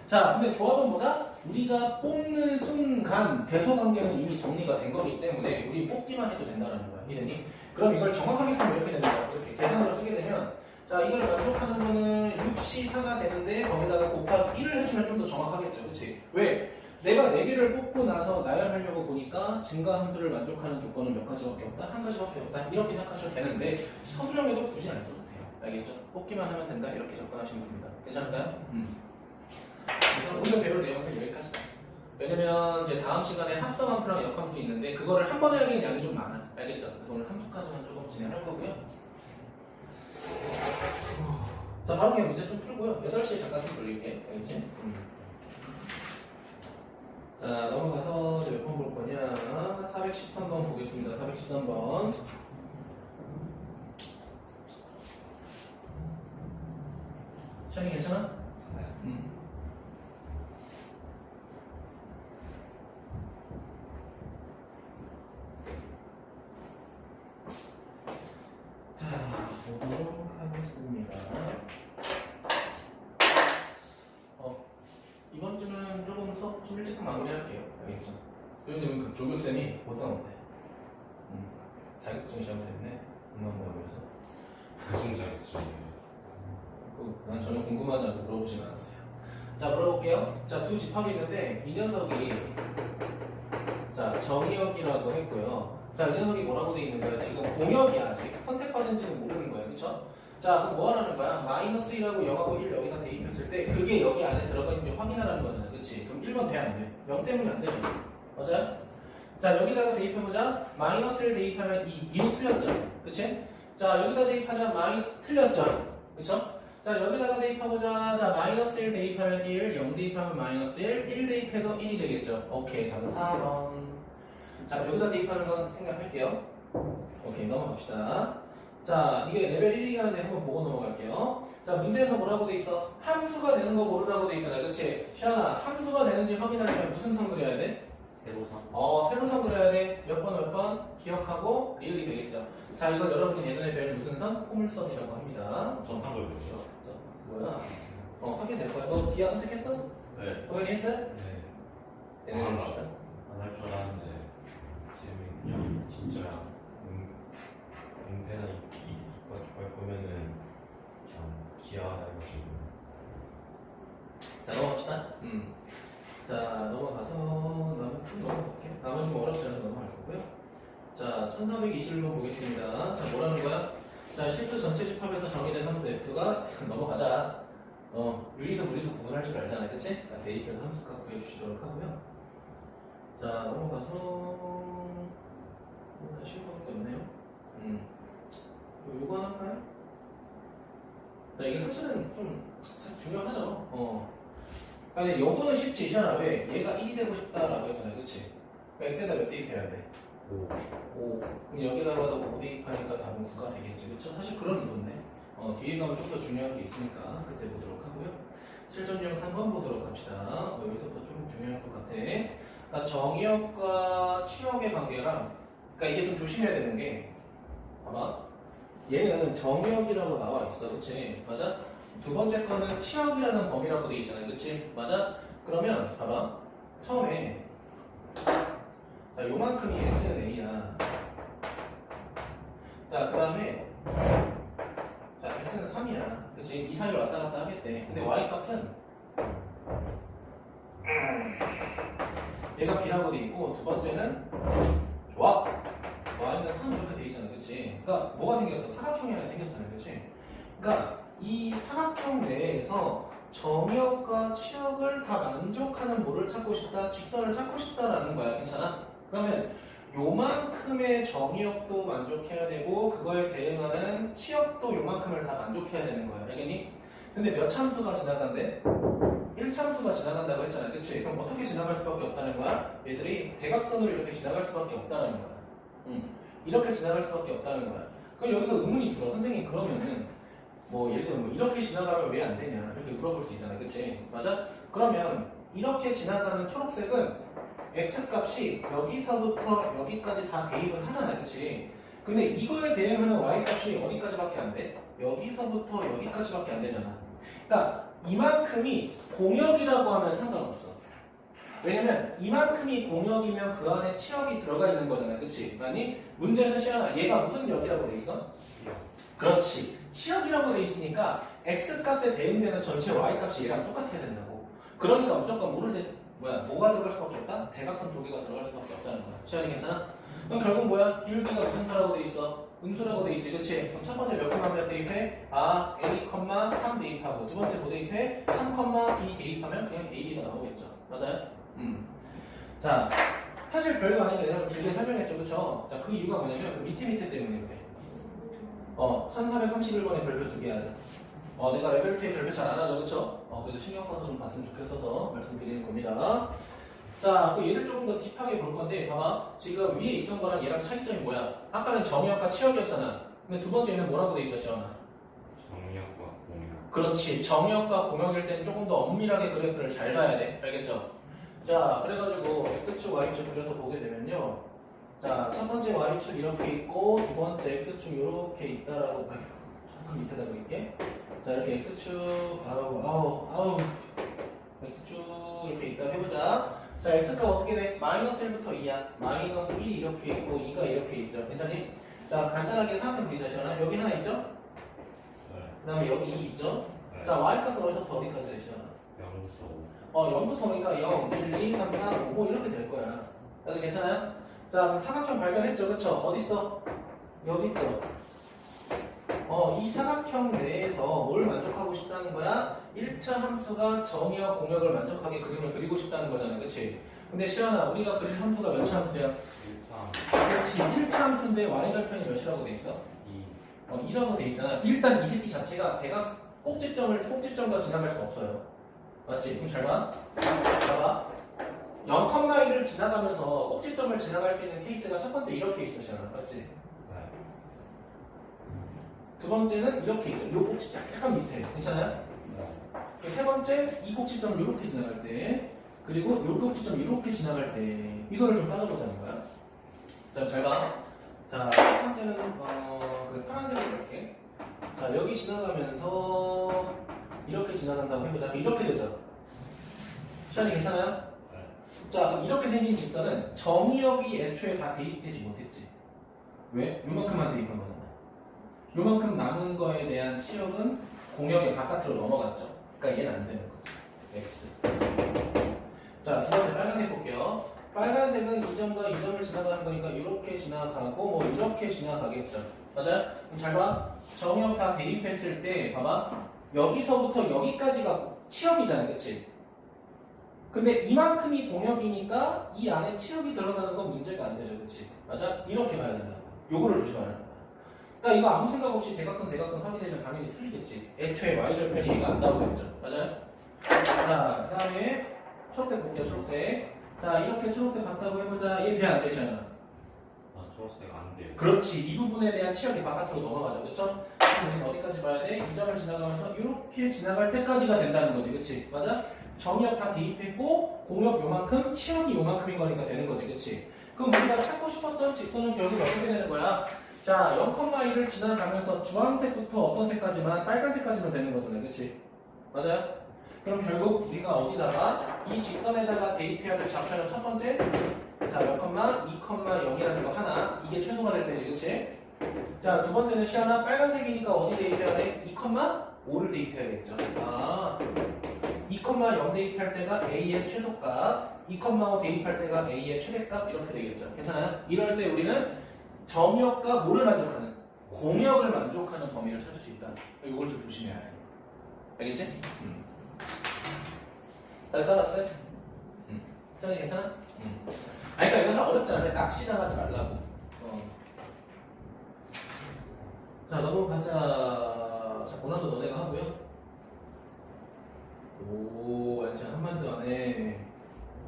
자, 근데 조합은 뭐다? 우리가 뽑는 순간 대소관계는 이미 정리가 된 거기 때문에 우리 뽑기만 해도 된다는 거야. 이해되니? 그럼 이걸 정확하게 쓰면 이렇게 되는 거야. 이렇게 계산으로 쓰게 되면 자, 이걸 만족하는 거는 6C4가 되는데 거기다가 곱하기 1을 해주면 좀 더 정확하겠죠. 그치? 왜? 내가 4개를 뽑고 나서 나열하려고 보니까 증가함수를 만족하는 조건은 몇 가지밖에 없다? 한 가지밖에 없다? 이렇게 생각하셔도 되는데 서술형에도 굳이 안 써도 돼요. 알겠죠? 뽑기만 하면 된다. 이렇게 접근하시면 됩니다. 괜찮을까요? 그래서 오늘 배울 내용은 여기까지다. 왜냐면 이제 다음 시간에 합성함수랑 역함수 있는데 그거를 한 번에 하기엔 양이 좀 많아. 알겠죠? 그래서 오늘 함수까지만 조금 진행할 거고요. 자, 바로 그냥 문제 좀 풀고요. 8시에 잠깐 좀 돌릴게. 알겠지? 자, 넘어가서 몇 번 볼 거냐? 413번 보겠습니다. 413번. 시간이 괜찮아? 네. 자, 보도록 하겠습니다. 이번 주는 조금 수업 좀 일찍 마무리할게요. 알겠죠? 왜냐면 그 조교쌤이 못 나온대. 자격증 시험 때문에 못 나온다고 해서. 무슨 자격증? 난 전혀 궁금하지 않아서 물어보진 않았어요. 자, 물어볼게요. 자, 두 집합이 있는데 이 녀석이 자, 정의역이라고 했고요. 자, 이 녀석이 뭐라고 돼 있는 거야? 지금 공역이야. 아직 선택받은지는 모르는 거야. 그쵸? 자, 그럼 뭐 하라는 거야? 마이너스 1하고 0하고 1 여기다 대입했을 때 그게 여기 안에 들어가 있는지 확인하라는 거잖아. 그치? 그럼 1번 돼? 안 돼? 0 때문에 안 되죠. 맞아요? 자, 여기다가 대입해보자. 마이너스를 대입하면 2로 틀렸죠. 그치? 자, 여기다 대입하자. 틀렸죠. 그쵸? 자, 여기다가 대입해보자. 자, 마이너스 1 대입하면 1, 0 대입하면 마이너스 1 대입해도 1이 되겠죠. 오케이, 답은 4번. 자, 여기다 대입하는 건 생각할게요. 오케이, 넘어갑시다. 자, 이게 레벨 1이 가는데 한번 보고 넘어갈게요. 자, 문제에서 뭐라고 돼 있어? 함수가 되는 거 고르라고 돼 있잖아. 그치? 시연아, 함수가 되는지 확인하려면 무슨 성 그려야 돼? 세로상. 세로선 그려야 돼. 몇 번 기억하고 리을이 되겠죠. 자, 이걸 여러분이 예전에 배운 무슨 선? 포물선이라고 합니다. 전한 걸 보죠. 자, 뭐야? 확인될 거야. 너 기하 선택했어? 네. 도현이 했어? 네. 안 봅시다. 안할 줄 알았는데 지금 그냥 진짜 공대나 이과 할 거면은 그냥 기아 해가지고 자, 넘어갑시다. 자, 넘어가서 넘어갈게. 나머지 뭐 어렵지 않아서 넘어갈 거고요. 자, 1421번 보겠습니다. 자, 뭐라는 거야? 자, 실수 전체 집합에서 정의된 함수 f가 넘어가자. 유리수 무리수 구분할 줄 알잖아, 그치? 자, 대입해서 함수값 구해주시도록 하고요. 자, 넘어가서 다시 해보는 게 없네요. 요거 하나 할까요? 자, 이게 사실은 좀 중요하죠. 근데 요거는 쉽지, 시연아. 왜? 얘가 1이 되고 싶다라고 했잖아요, 그치? 그럼 x에다 몇 대입해야 돼? 5. 그럼 여기다가도 5 대입하니까 답은 9가 되겠지, 그쵸? 사실 그런 이건데. 뒤에 가면 좀 더 중요한 게 있으니까 그때 보도록 하고요. 실전용 3번 보도록 합시다. 여기서부터 좀 중요할 것 같아. 그러니까 정의역과 치역의 관계랑, 그러니까 이게 좀 조심해야 되는 게, 봐봐. 얘는 정의역이라고 나와 있어, 그치? 맞아? 두 번째 거는 치역이라는 범위라고 돼 있잖아요, 그치? 맞아? 그러면 봐봐. 처음에 자, 요만큼이 x는 a야. 자, 그 다음에 자, x는 3이야. 그치? 이 사이로 왔다 갔다 하겠대. 근데 y 값은 얘가 b라고 돼 있고, 두 번째는 좋아. y는 3 이렇게 돼 있잖아, 그치? 그러니까 뭐가 생겼어? 사각형이 하나 생겼잖아, 그치? 그러니까 이 사각형 내에서 정역과 치역을 다 만족하는 뭐를 찾고 싶다? 직선을 찾고 싶다라는 거야. 괜찮아? 그러면 요만큼의 정역도 만족해야 되고 그거에 대응하는 치역도 요만큼을 다 만족해야 되는 거야. 알겠니? 근데 몇 참수가 지나간대? 1참수가 지나간다고 했잖아. 그치? 그럼 어떻게 지나갈 수밖에 없다는 거야? 얘들이 대각선으로 이렇게 지나갈 수밖에 없다는 거야. 이렇게 지나갈 수밖에 없다는 거야. 그럼 여기서 의문이 들어. 선생님, 그러면은 뭐 예를 들어 뭐 이렇게 지나가면 왜 안 되냐 이렇게 물어볼 수 있잖아요, 그치? 맞아? 그러면 이렇게 지나가는 초록색은 x 값이 여기서부터 여기까지 다 대입을 하잖아요, 그치? 근데 이거에 대응하는 y 값이 어디까지밖에 안 돼? 여기서부터 여기까지밖에 안 되잖아. 그러니까 이만큼이 공역이라고 하면 상관없어. 왜냐면 이만큼이 공역이면 그 안에 치역이 들어가 있는 거잖아, 그치? 아니 문제는 시연아, 얘가 무슨 역이라고 돼 있어? 그렇지. 치역이라고 돼 있으니까 x값에 대응되는 전체 y값이 얘랑 똑같아야 된다고. 그러니까 무조건 뭐가 들어갈 수밖에 없다? 대각선 두 개가 들어갈 수밖에 없다는 거야. 시연이 괜찮아? 그럼 결국 뭐야? 기울기가 무슨 수라고 돼 있어? 음수라고 돼 있지, 그치? 그럼 첫 번째 몇 대입해? a, 3 대입하고 두 번째 뭐 대입해? 3, b 대입하면 그냥 a, b가 나오겠죠. 맞아요? 자, 사실 별거 아닌데 내가 길게 설명했죠, 그쵸? 자, 그 이유가 뭐냐면 그 밑에 때문에 그래. 1431번에 별표 2개 하자. 내가 레벨 2에 별표 잘 안 하죠, 그쵸? 그래도 신경 써서 좀 봤으면 좋겠어서 말씀드리는 겁니다. 자, 그 얘를 조금 더 딥하게 볼 건데, 봐봐. 지금 위에 있던 거랑 얘랑 차이점이 뭐야? 아까는 정역과 치역이었잖아. 근데 두 번째는 뭐라고 돼 있어, 시원아? 정역과 공역. 그렇지. 정역과 공역일 때는 조금 더 엄밀하게 그래프를 잘 봐야 돼. 알겠죠? 자, 그래가지고 x축, y축 그려서 보게 되면요. 자, 첫 번째 y축 이렇게 있고 두 번째 x축 이렇게 있다라고. 잠깐 밑에다 그릴게. 자, 이렇게 x축 아우 x축 이렇게 있다 해보자. 자, x값 어떻게 돼? 마이너스 1부터 2야. 마이너스 1 이렇게 있고 2가 이렇게 있죠. 괜찮니? 자, 간단하게 사각형 그리자. 시원아. 여기 하나 있죠? 네. 그 다음에 여기 2 있죠? 네. 자, y값은 어디서부터 어디까지 돼, 시원아? 0부터 0부터 오니까 0, 1, 2, 3, 4, 5 뭐 이렇게 될 거야. 다들 괜찮아요? 자, 그럼 사각형 발견했죠? 그쵸? 어딨어? 여기 있죠? 이 사각형 내에서 뭘 만족하고 싶다는 거야? 1차 함수가 정의와 공역을 만족하게 그림을 그리고 싶다는 거잖아, 그치? 근데 시연아, 우리가 그릴 함수가 몇 차 함수야? 1차 그렇지, 1차 함수인데 y절편이 몇이라고 돼 있어? 2라고 돼 있잖아. 일단 이 새끼 자체가 꼭지점과 지나갈 수 없어요. 맞지? 그럼 잘 봐. 봐봐. 0,1을 지나가면서 꼭지점을 지나갈 수 있는 케이스가 첫 번째 이렇게 있으잖아. 맞지? 네. 두 번째는 이렇게 있죠. 요 꼭지 약간 밑에. 괜찮아요? 그리고 세 번째 이 꼭지점을 이렇게 지나갈 때, 그리고 요 꼭지점 이렇게 지나갈 때 이거를 좀 따져보자는 거야. 자, 잘 봐. 자, 첫 번째는 그 파란색으로 볼게. 자, 여기 지나가면서 이렇게 지나간다고 해보자. 이렇게 되죠. 시간이 괜찮아요? 네. 자, 그럼 이렇게 생긴 직선은 정의역이 애초에 다 대입되지 못했지. 왜? 요만큼만 대입한 거잖아. 요만큼 남은 거에 대한 치역은 공역의 바깥으로 넘어갔죠. 그러니까 얘는 안 되는 거지. X. 자, 두 번째 빨간색 볼게요. 빨간색은 이 점과 이 점을 지나가는 거니까 이렇게 지나가고 뭐 이렇게 지나가겠죠. 맞아요? 그럼 잘 봐. 정역 다 대입했을 때 봐봐. 여기서부터 여기까지가 치역이잖아. 그치? 근데 이만큼이 공역이니까 이 안에 치역이 들어가는 건 문제가 안 되죠. 그치? 맞아? 이렇게 봐야 된다. 요거를 조심하라는 거야. 그러니까 이거 아무 생각 없이 대각선 확인되면 당연히 틀리겠지. 애초에 y절편이 얘가 안 나오겠죠. 맞아요? 자, 그 다음에 초록색 볼게요. 초록색. 자, 이렇게 초록색 봤다고 해보자. 얘 돼 안 되잖아. 아, 초록색 안 돼요. 그렇지. 이 부분에 대한 치역이 바깥으로 넘어가죠. 그렇죠? 그럼 우리는 어디까지 봐야 돼? 이 점을 지나가면서 이렇게 지나갈 때까지가 된다는 거지. 그치? 맞아? 정역 다 대입했고 공역 요만큼, 치역이 요만큼인 거니까 되는 거지. 그치? 그럼 우리가 찾고 싶었던 직선은 결국 어떻게 되는 거야? 자, 0,1을 지나가면서 주황색부터 어떤 색까지만, 빨간색까지만 되는 거잖아요. 그치? 맞아요? 그럼 결국 우리가 어디다가 이 직선에다가 대입해야 될 좌표는 첫 번째, 자, 0,2,0이라는 거 하나, 이게 최소가 될 때지. 그치? 자, 두 번째는 시아나 빨간색이니까 어디 대입해야 돼? 2,5를 대입해야겠죠. 아, 2,0 대입할 때가 A의 최소값, 2,5 대입할 때가 A의 최대값 이렇게 되겠죠. 괜찮아요? 이럴 때 우리는 정역과 뭐를 만족하는? 공역을 만족하는 범위를 찾을 수 있다. 이걸 좀 조심해야 돼. 알겠지? 잘 따라왔어요? 현이 괜찮아? 아니, 그러니까 이건 다 어렵지 않아. 낚시 당하지 말라고. 자, 넘어가자. 자, 고난도 너네가 하고요. 오, 완전 한마디도 안 해.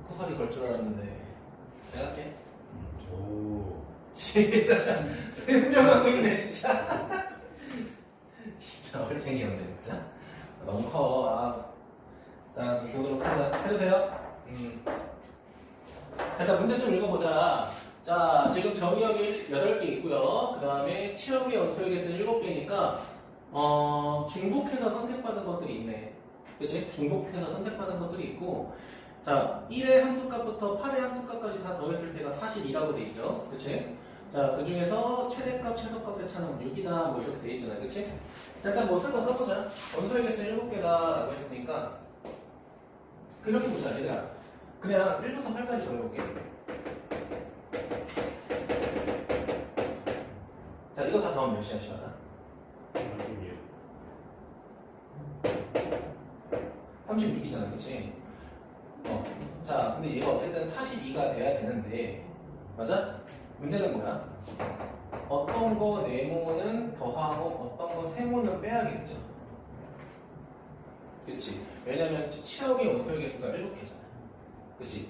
코살이 걸 줄 알았는데. 제가 할게. 오. 설명하고 있네, 진짜. 진짜 얼탱이였네, 진짜. 너무 커. 아. 자, 보도록 하자. 해주세요. 자, 일단 문제 좀 읽어보자. 자, 지금 정의역이 8개 있고요. 그 다음에 치역의 연소역에 서는 7개니까 중복해서 선택받은 것들이 있네. 그치? 중복해서 선택받은 것들이 있고, 자, 1의 함수값부터 8의 함수값까지 다 더했을 때가 42라고 돼 있죠. 그치? 자, 그 중에서 최대값, 최소값의 차는 6이다. 뭐 이렇게 돼 있잖아요. 그치? 자, 일단 뭐 쓸 거 써보자. 원소역에 서는 7개다라고 했으니까, 그렇게 보자, 얘들아. 그냥 1부터 8까지 더해볼게. 자, 이거 다 더하면 몇이야, 시간아? 36이잖아, 그치? 자, 근데 얘가 어쨌든 42가 돼야 되는데, 맞아? 문제는 뭐야? 어떤 거 네모는 더하고 어떤 거 세모는 빼야겠죠. 그치? 왜냐면 치역의 원소역의 수가 7개잖아. 그치?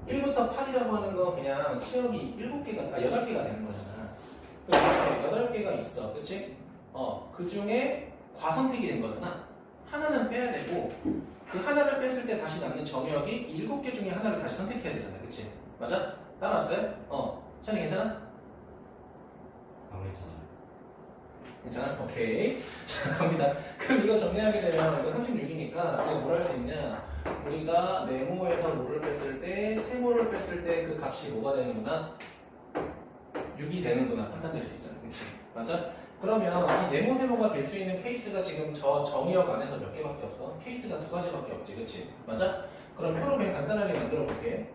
1부터 8이라고 하는 거 그냥 치역이 8개가, 8개가 되는 거잖아. 그럼 이렇게 8개가 있어. 그치? 그 중에 과선택이 된 거잖아. 하나는 빼야 되고, 그 하나를 뺐을 때 다시 남는 정역이 7개 중에 하나를 다시 선택해야 되잖아. 그치? 맞아? 따라왔어요? 샤니 괜찮아? 안 괜찮아요. 괜찮아? 오케이. 자, 갑니다. 그럼 이거 정리하게 되면 이거 36이니까 이거 뭘 할 수 있냐? 우리가 네모에서 모를 뺐을 때, 세모를 뺐을 때 그 값이 뭐가 되는구나? 6이 되는구나. 판단될 수 있잖아. 그치? 맞아? 그러면 이 네모 세모가 될 수 있는 케이스가 지금 저 정의역 안에서 몇 개밖에 없어? 케이스가 2가지밖에 없지. 그치? 맞아? 그럼 표로 그냥 간단하게 만들어 볼게.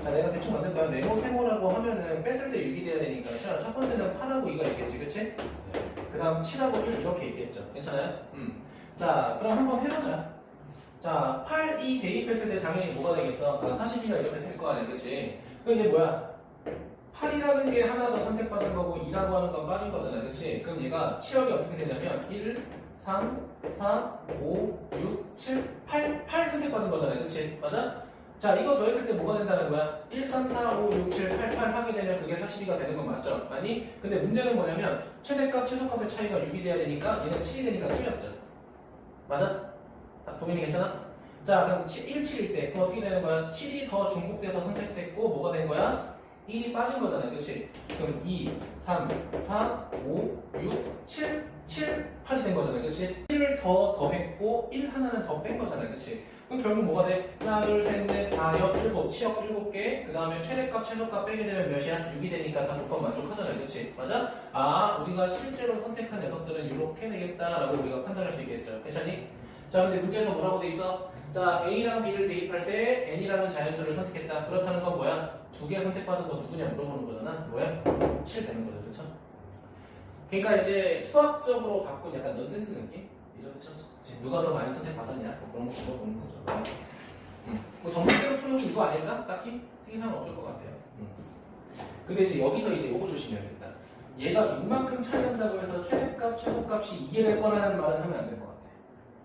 자, 내가 대충 만들 거야. 네모 세모라고 하면은 뺐을 때 6이 돼야 되니까 첫 번째는 8하고 2가 있겠지. 그치? 네. 그 다음 7하고 1 이렇게 있겠죠. 괜찮아요? 자, 그럼 한번 해보자. 자, 8, 2 대입했을 때 당연히 뭐가 되겠어? 42가 이렇게 될 거 아니야. 그치? 그럼 이게 뭐야? 8이라는 게 하나 더 선택받은 거고 2라고 하는 건 빠진 거잖아. 그치? 그럼 얘가 치역이 어떻게 되냐면 1, 3, 4, 5, 6, 7, 8 선택받은 거잖아요. 그치? 맞아? 자, 이거 더했을 때 뭐가 된다는 거야? 1, 3, 4, 5, 6, 7, 8 하게 되면 그게 42가 되는 건 맞죠? 아니? 근데 문제는 뭐냐면 최대값, 최소값의 차이가 6이 돼야 되니까 얘는 7이 되니까 틀렸죠. 맞아? 동현이 괜찮아? 자, 그럼 1, 7일 때 그럼 어떻게 되는 거야? 7이 더 중복돼서 선택됐고 뭐가 된 거야? 1이 빠진 거잖아요. 그치? 그럼 2, 3, 4, 5, 6, 7, 8이 된 거잖아요. 그치? 7을 더했고 1 하나는 더 뺀 거잖아요. 그치? 그럼 결국 뭐가 돼? 하나, 둘, 셋, 넷, 다섯, 일곱, 치역 7개. 그 다음에 최대값, 최소값 빼게 되면 몇이야? 6이 되니까 다 조건 만족하잖아요. 그치? 맞아? 아, 우리가 실제로 선택한 녀석들은 이렇게 되겠다라고 우리가 판단할 수 있겠죠. 괜찮니? 자, 근데 문제에서 뭐라고 돼 있어? 자, A랑 B를 대입할 때 N이라는 자연수를 선택했다. 그렇다는 건 뭐야? 두 개 선택받은 거 누구냐 물어보는 거잖아. 뭐야? 7 되는 거죠. 그쵸? 그러니까 이제 수학적으로 바꾼 약간 넌센스 느낌? 이죠? 그쵸? 누가 더 많이 선택받았냐? 뭐 그런 거 물어보는 거죠. 뭐 정답대로 푸는 게 이거 아닐까? 딱히 특이사항 없을 것 같아요. 근데 이제 여기서 이제 요거 조심해야겠다. 얘가 6만큼 차이 난다고 해서 최대값, 최소값이 2개 될 거라는 말은 하면 안 될 것 같아.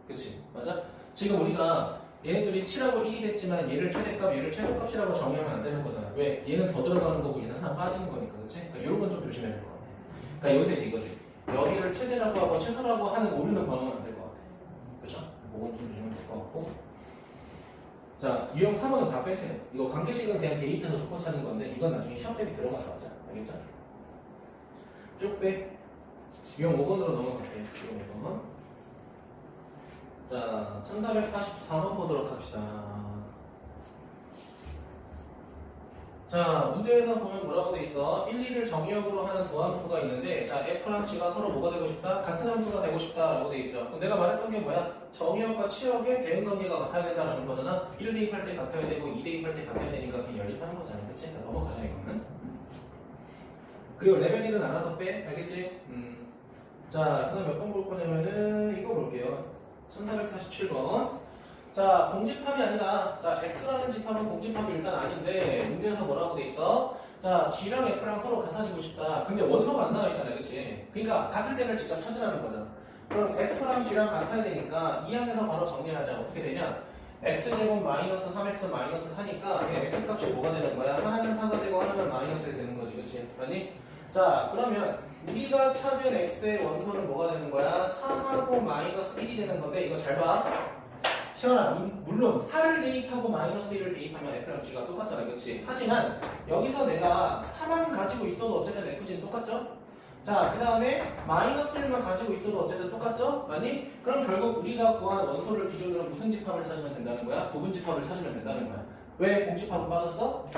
그치? 맞아? 지금 우리가 얘네들이 7하고 1이 됐지만 얘를 최대값, 얘를 최소값이라고 정의하면 안 되는 거잖아. 왜? 얘는 더 들어가는 거고 얘는 하나 빠지는 거니까. 그치? 그러니까 이런 건 좀 조심해야 될 것 같아. 그러니까 여기서 이제 이거지. 여기를 최대라고 하고 최소라고 하는 오류는 범하면 안 될 것 같아. 그쵸? 그건 좀 조심해야 될 것 같고. 자, 유형 3번은 다 빼세요. 이거 관계식은 그냥 대입해서 조건 찾는 건데 이건 나중에 시험 대비 들어가서 하자. 알겠죠? 쭉 빼. 유형 5번으로 넘어갈게요. 유형 5번. 자, 1444번 보도록 합시다. 자, 문제에서 보면 뭐라고 돼 있어? 1, 2를 정의역으로 하는 두 함수가 있는데 자, F랑 G가 서로 뭐가 되고 싶다? 같은 함수가 되고 싶다라고 돼 있죠. 그럼 내가 말했던 게 뭐야? 정의역과 치역의 대응관계가 같아야 된다는 거잖아. 1 대입할 때 같아야 되고 2 대입할 때 같아야 되니까 그냥 연립하는 거잖아. 그치? 그러니까 넘어가자 이거는. 그리고 레벨이는 알아서 빼. 알겠지? 자, 그 다음 몇 번 볼 거냐면은 이거 볼게요. 1447번. 자, 공집합이 아니다. 자, X라는 집합은 공집합이 일단 아닌데 문제에서 뭐라고 돼 있어? 자, G랑 F랑 서로 같아지고 싶다. 근데 원소가 안 나와 있잖아요. 그치? 그러니까 같을 때를 직접 찾으라는 거죠. 그럼 F랑 G랑 같아야 되니까 이 안에서 바로 정리하자. 어떻게 되냐? X제곱 마이너스 3X 마이너스 4니까 X값이 뭐가 되는 거야? 하나는 4가 되고 하나는 마이너스 되는 거지. 그치? 아니? 자, 그러면 우리가 찾은 X의 원소는 뭐가 되는 거야? 4하고 마이너스 1이 되는 건데 이거 잘 봐. 시원아, 물론 4를 대입하고 마이너스 1을 대입하면 F랑 G가 똑같잖아. 그치? 하지만 여기서 내가 4만 가지고 있어도 어쨌든 FG는 똑같죠? 자, 그 다음에 마이너스 1만 가지고 있어도 어쨌든 똑같죠? 아니? 그럼 결국 우리가 구한 원소를 기준으로 무슨 집합을 찾으면 된다는 거야? 부분 집합을 찾으면 된다는 거야. 왜 공집합은 빠졌어?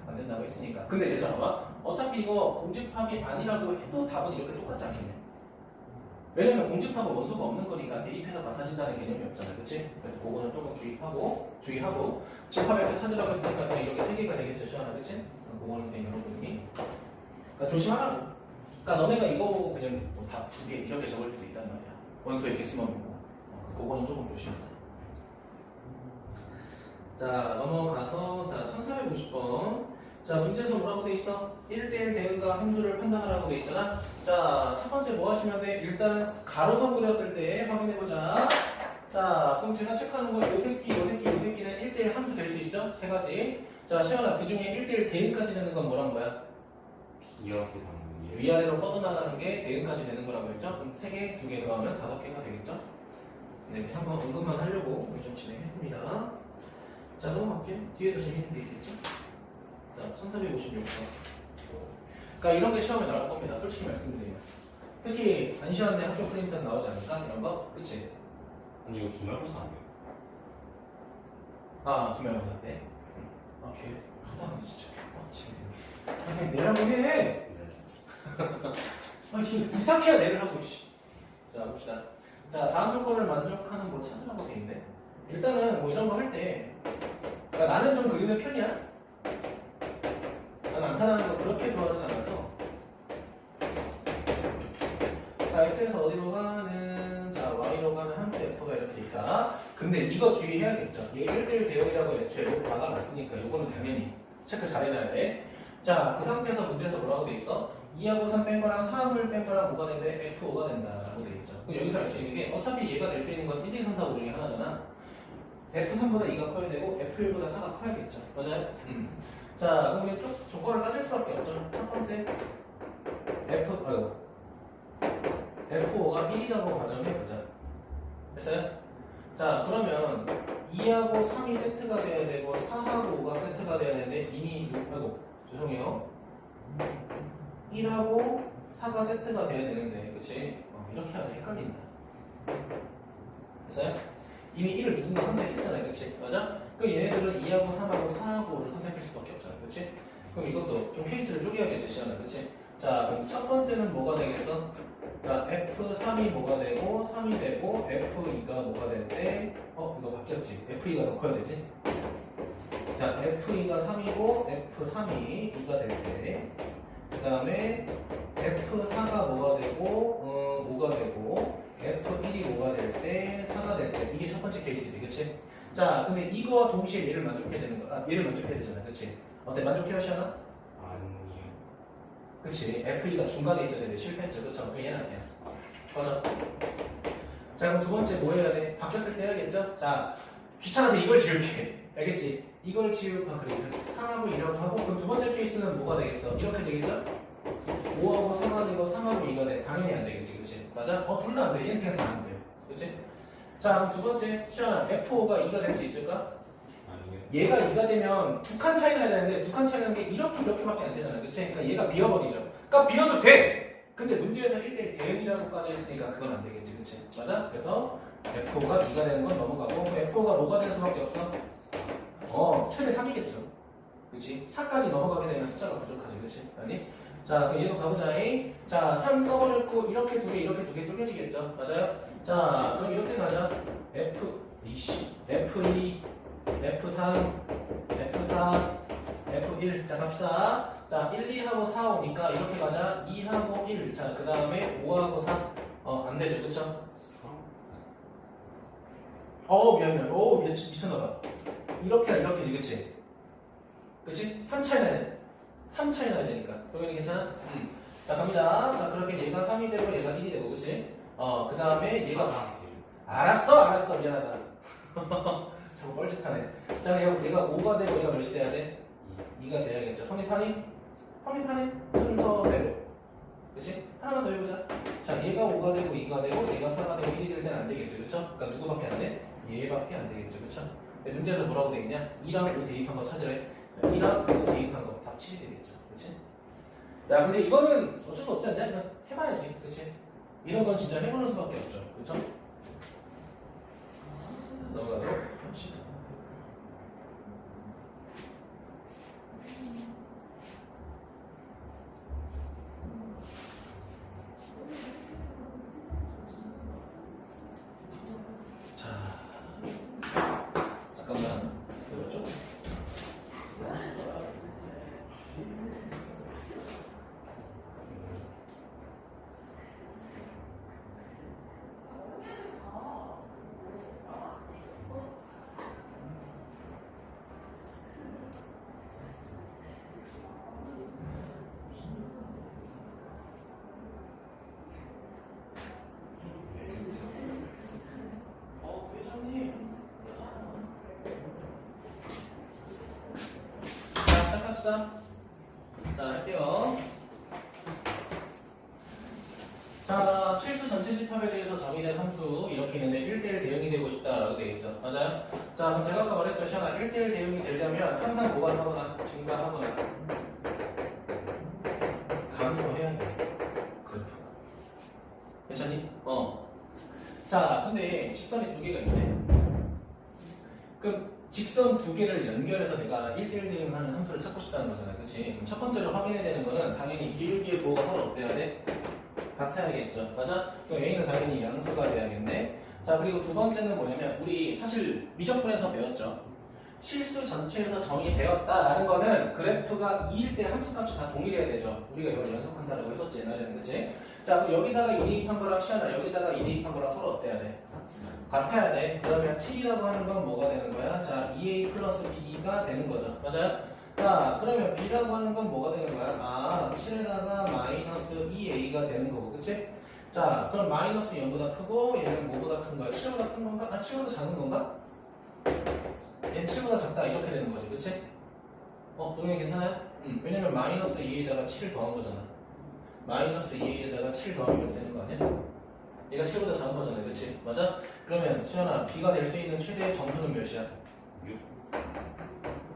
안 된다고 했으니까. 근데 얘들아 봐봐. 어차피 이거 공집합이 아니라고 해도 답은 이렇게 똑같지 않겠냐? 왜냐면 공집합은 원소가 없는 거니까 대입해서 같아진다는 개념이 없잖아. 그치? 그래서 그거는 조금 주의하고 집합에서 찾으라고 했으니까 그냥 이렇게 3개가 되겠죠. 시원하 그치? 그거는 그냥 여러분이 그러니까 조심하라고. 그러니까 너네가 이거 보고 그냥 답 2개 이렇게 적을 수도 있단 말이야. 원소의 개수만 보고. 그거는 조금 조심하자. 자, 넘어가서 자 1450번. 자, 문제에서 뭐라고 돼 있어? 1대1 대응과 함수를 판단하라고 돼 있잖아. 자, 첫 번째 뭐 하시면 돼? 일단은 가로선 그렸을 때 확인해보자. 자, 그럼 제가 체크하는 거 요 새끼는 1대1 함수 될 수 있죠? 3가지. 자, 시원아, 그 중에 1대1 대응까지 되는 건 뭐란 거야? 기억이 담는 위아래로 뻗어나가는 게 대응까지 되는 거라고 했죠? 그럼 3개, 2개 더하면 5개가 되겠죠? 네, 한번 언급만 하려고 좀 진행했습니다. 자, 넘어갈게요. 뒤에도 재밌는 게 있겠죠? 자, 1456번. 그러니까 이런 게 시험에 나올 겁니다. 솔직히 말씀드리면. 특히 단시간에 학교 프린트는 나오지 않을까? 이런 거? 그치? 아니 이거 기말고사 아니에요? 아, 기말고사 때? 아, 걔. 아, 진짜. 아, 지금. 아, 그냥 내라고 해! 네. 아, 지금 부탁해야 내라고, 씨. 자, 봅시다. 자, 다음 조건을 만족하는 뭐 찾으라고 돼 있는데. 일단은 뭐 이런 거 할 때. 그러니까 나는 좀 그리는 편이야. 난 나타나는 거 그렇게 좋아하진 않아서. 자, X에서 어디로 가는, 자, Y로 가는 함수 F가 이렇게 있다. 근데 이거 주의해야겠죠. 얘 1대1 대응이라고 애초에 요거 박아놨으니까 요거는 당연히 체크 잘해놔야 돼. 자, 그 상태에서 문제에서 뭐라고 돼 있어? 2하고 3 뺀 거랑 3을 뺀 거랑 뭐가 되는데 F5가 된다라고 되어 있죠. 그럼 여기서 알 수 있는 게 어차피 얘가 될 수 있는 건 1, 2, 3, 4, 5 중에 하나잖아. F3보다 2가 커야 되고 F1보다 4가 커야겠죠. 맞아요? 자, 그럼 우리 쭉 조건을 따질 수밖에 없죠. 첫 번째 F5가 1이라고 가정해보자. 됐어요? 자, 그러면 2하고 3이 세트가 돼야 되고 4하고 5가 세트가 돼야 되는데 이미 죄송해요. 1하고 4가 세트가 돼야 되는데 그치? 이렇게 하면 헷갈린다. 됐어요? 이미 1을 누군가 선택했잖아요. 그치? 맞아? 그럼 얘네들은 2하고 3하고 4하고 5를 선택할 수밖에 없잖아. 그치? 그럼 이것도 좀 케이스를 쪼개야겠지, 시원해. 그치? 자, 그럼 첫 번째는 뭐가 되겠어? 자, F3이 뭐가 되고 3이 되고 F2가 뭐가 될 때 이거 바뀌었지. F2가 더 커야 되지. 자, F2가 3이고 F3이 2가 될 때 그 다음에 F4가 뭐가 되고 5가 되고 F1이 뭐가 될 때 4가 될 때 이게 첫 번째 케이스지. 그치? 자, 근데 이거와 동시에 얘를 만족해야 되는 거. 얘를 만족해야 되잖아. 그치? 어때? 만족해요, 시원아? 아니요. 그치? F2가 중간에 있어야 되는데 실패했죠. 그쵸? 그 얘는 안 돼. 맞아. 자, 그럼 두 번째 뭐 해야 돼? 바뀌었을 때 해야겠죠? 자, 귀찮아서 이걸 지울게. 알겠지? 이걸 그래. 3하고 1하고 하고, 그럼 두 번째 케이스는 뭐가 되겠어? 이렇게 되겠죠? 5하고 3가 되고 3하고 2가 돼. 당연히 안 되겠지. 그치? 맞아? 둘 다 안 돼. 얘는 그냥 다 안 돼요. 그치? 자, 그럼 두 번째, 시원아, F5가 2가 될 수 있을까? 아니요. 얘가 2가 되면 두 칸 차이 나야 되는데 두 칸 차이 나는 게 이렇게밖에 안 되잖아. 그치? 그러니까 얘가 비어버리죠. 그러니까 비어도 돼! 근데 문제에서 1대1 대응이라고까지 했으니까 그건 안 되겠지. 그치? 맞아? 그래서 F5가 2가 되는 건 넘어가고 F5가 뭐가 되는 수밖에 없어? 최대 3이겠죠. 그치? 4까지 넘어가게 되면 숫자가 부족하지. 그치? 아니? 자, 그럼 얘도 가보자. 자, 3 써버렸고 이렇게 두 개, 이렇게 두 개 쪼개지겠죠. 맞아요? 자, 그럼 이렇게 가자. F2, F3, F4, F1. 자, 갑시다. 자, 1, 2하고 4 오니까 이렇게 가자. 2하고 1. 자, 그 다음에 5하고 4. 안 되죠. 그쵸? 미안. 미쳤나봐. 이렇게지. 그치? 그치? 3 차이 나야 3 차이 나야 되니까. 동현이 괜찮아? 자, 갑니다. 자, 그렇게 얘가 3이 되고 얘가 1이 되고. 그치? 그 다음에 얘가 알았어. 미안하다. 자꾸 뻘짓하네. 자, 얘가 5가 되고 얘가 몇이 돼야 돼? 2가 돼야겠죠. 성립하니? 순서대로. 그치? 하나만 더 해보자. 자, 얘가 5가 되고 2가 되고 얘가 4가 되고 1이 될 때는 안 되겠죠. 그쵸? 그러니까 누구밖에 안 돼? 얘밖에 안 되겠죠. 그쵸? 근데 문제에서 뭐라고 돼 있냐? 2랑 5 대입한 거 찾으래. 2랑 5 대입한 거 답 7이 되겠죠. 그치? 야, 근데 이거는 어쩔 수 없지 않냐? 그냥 해봐야지. 그치? 이런 건 진짜 해보는 수밖에 없죠. 그쵸? 넘어가도록 합시다. 자, 잠깐만. 그렇죠? 회장님. 자, 시작합시다. 자, 할게요. 자, 실수 전체 집합에 대해서 정의된 함수 이렇게 있는데 1대1 대응이 되고 싶다라고 되어 있죠. 맞아요? 자, 그럼 제가 아까 말했죠. 시아나 1대1 대응이 되려면 항상 뭐가 하거나 증가하거나 감소해야 돼. 그래프가. 괜찮니? 자, 근데 직선이 두 개가 있네. 그럼 직선 두 개를 연결해서 내가 1대1 대응하는 함수를 찾고 싶다는 거잖아. 그치? 그럼 첫 번째로 확인해야 되는 거는 당연히 기울기의 부호가 서로 어때야 돼? 같아야겠죠. 맞아? 그럼 A는 당연히 양수가 돼야겠네. 자, 그리고 두 번째는 뭐냐면 우리 사실 미적분에서 배웠죠. 실수 전체에서 정의되었다라는 거는 그래프가 2일 때 함수값이 다 동일해야 되죠. 우리가 이걸 연속한다라고 했었지 옛날에는. 그치? 자, 그럼 여기다가 2 대입한 거랑 시아나 여기다가 2 대입한 거랑 서로 어때야 돼? 같아야 돼. 그러면 7이라고 하는 건 뭐가 되는 거야? 자, 2A 플러스 B가 되는 거죠. 맞아요? 자, 그러면 b라고 하는 건 뭐가 되는 거야? 아, 7에다가 마이너스 2a가 되는 거고, 그치? 자, 그럼 마이너스 0보다 크고 얘는 뭐보다 큰 거야? 7보다 큰 건가? 아, 7보다 작은 건가? 얘는 7보다 작다 이렇게 되는 거지, 그치? 동영이 괜찮아요? 왜냐면 마이너스 2에다가 7을 더한 거잖아. 마이너스 2에다가 7 더하면 이렇게 되는 거 아니야? 얘가 7보다 작은 거잖아, 그치? 맞아? 그러면 시현아, b가 될 수 있는 최대의 정수는 몇이야?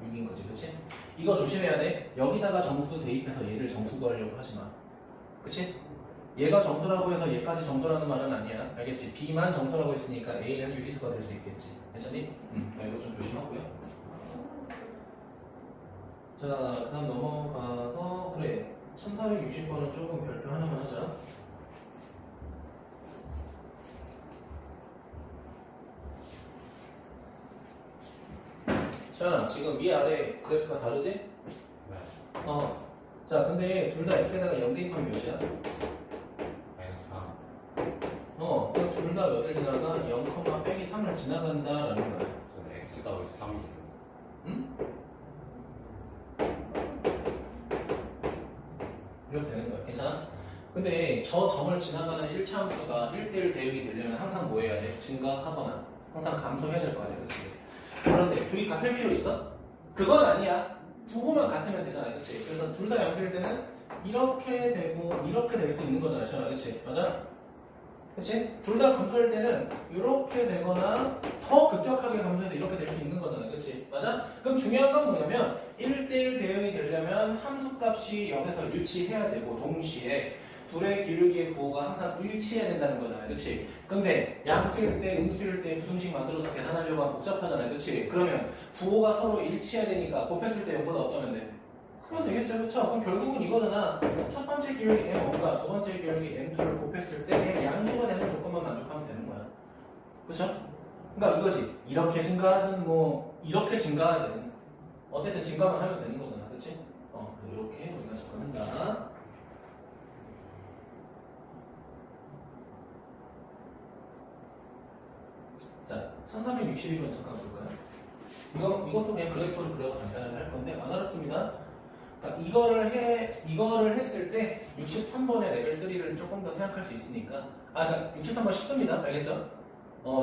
6인 거지, 그치? 이거 조심해야 돼. 여기다가 정수 대입해서 얘를 정수 구하려고 하지 마. 그치? 얘가 정수라고 해서 얘까지 정수라는 말은 아니야. 알겠지? b만 정수라고 했으니까 a는 유기수가 될 수 있겠지. 괜찮니? 이거 좀 조심하고요. 자, 다음 넘어가서 그래. 1460번은 조금 별표 하나만 하자. 자, 지금 위아래 그래프가 다르지? 네. 자, 근데 둘 다 x에다가 0 대입하면 몇이야? 마이너스 3. 그럼 둘 다 몇을 지나가? 0, 빼기 3을 지나간다라는 거야. 저는 x가 왜 3이에요? 응? 이렇게 되는 거야. 괜찮아? 근데 저 점을 지나가는 1차 함수가 1대1 대응이 되려면 항상 뭐 해야 돼? 증가하거나 항상 감소해야 될 거 아니야, 그치? 그런데 둘이 같을 필요 있어? 그건 아니야. 부호만 같으면 되잖아, 그치? 그래서 둘 다 양수일 때는 이렇게 되고 이렇게 될 수 있는 거잖아, 시원아, 그치? 맞아? 그치? 둘 다 감소할 때는 이렇게 되거나 더 급격하게 감소해서 이렇게 될 수 있는 거잖아, 그치? 맞아? 그럼 중요한 건 뭐냐면 1대1 대응이 되려면 함수값이 0에서 일치해야 되고 동시에 둘의 기울기의 부호가 항상 일치해야 된다는 거잖아요, 그치? 근데 양수일 때, 음수일 때 부등식 만들어서 계산하려고 하면 복잡하잖아요, 그치? 그러면 부호가 서로 일치해야 되니까 곱했을 때 0보다 어떠면 돼? 크면 되겠죠, 그쵸? 그럼 결국은 이거잖아. 첫 번째 기울기 m1과 두 번째 기울기 m2를 곱했을 때 그냥 양수가 되는 조건만 만족하면 되는 거야, 그쵸? 그러니까 이거지. 이렇게 증가하든 뭐 이렇게 증가하든 어쨌든 증가만 하면 되는 거잖아, 그치? 이렇게 우리가 접근한다. 자, 1361번 잠깐 볼까요? 이것도 그냥 그래프를 그려서 간단하게 할 건데 안 어렵습니다. 그러니까 이거를 했을 때 63번의 레벨 3를 조금 더 생각할 수 있으니까 그러니까 63번 쉽습니다. 알겠죠?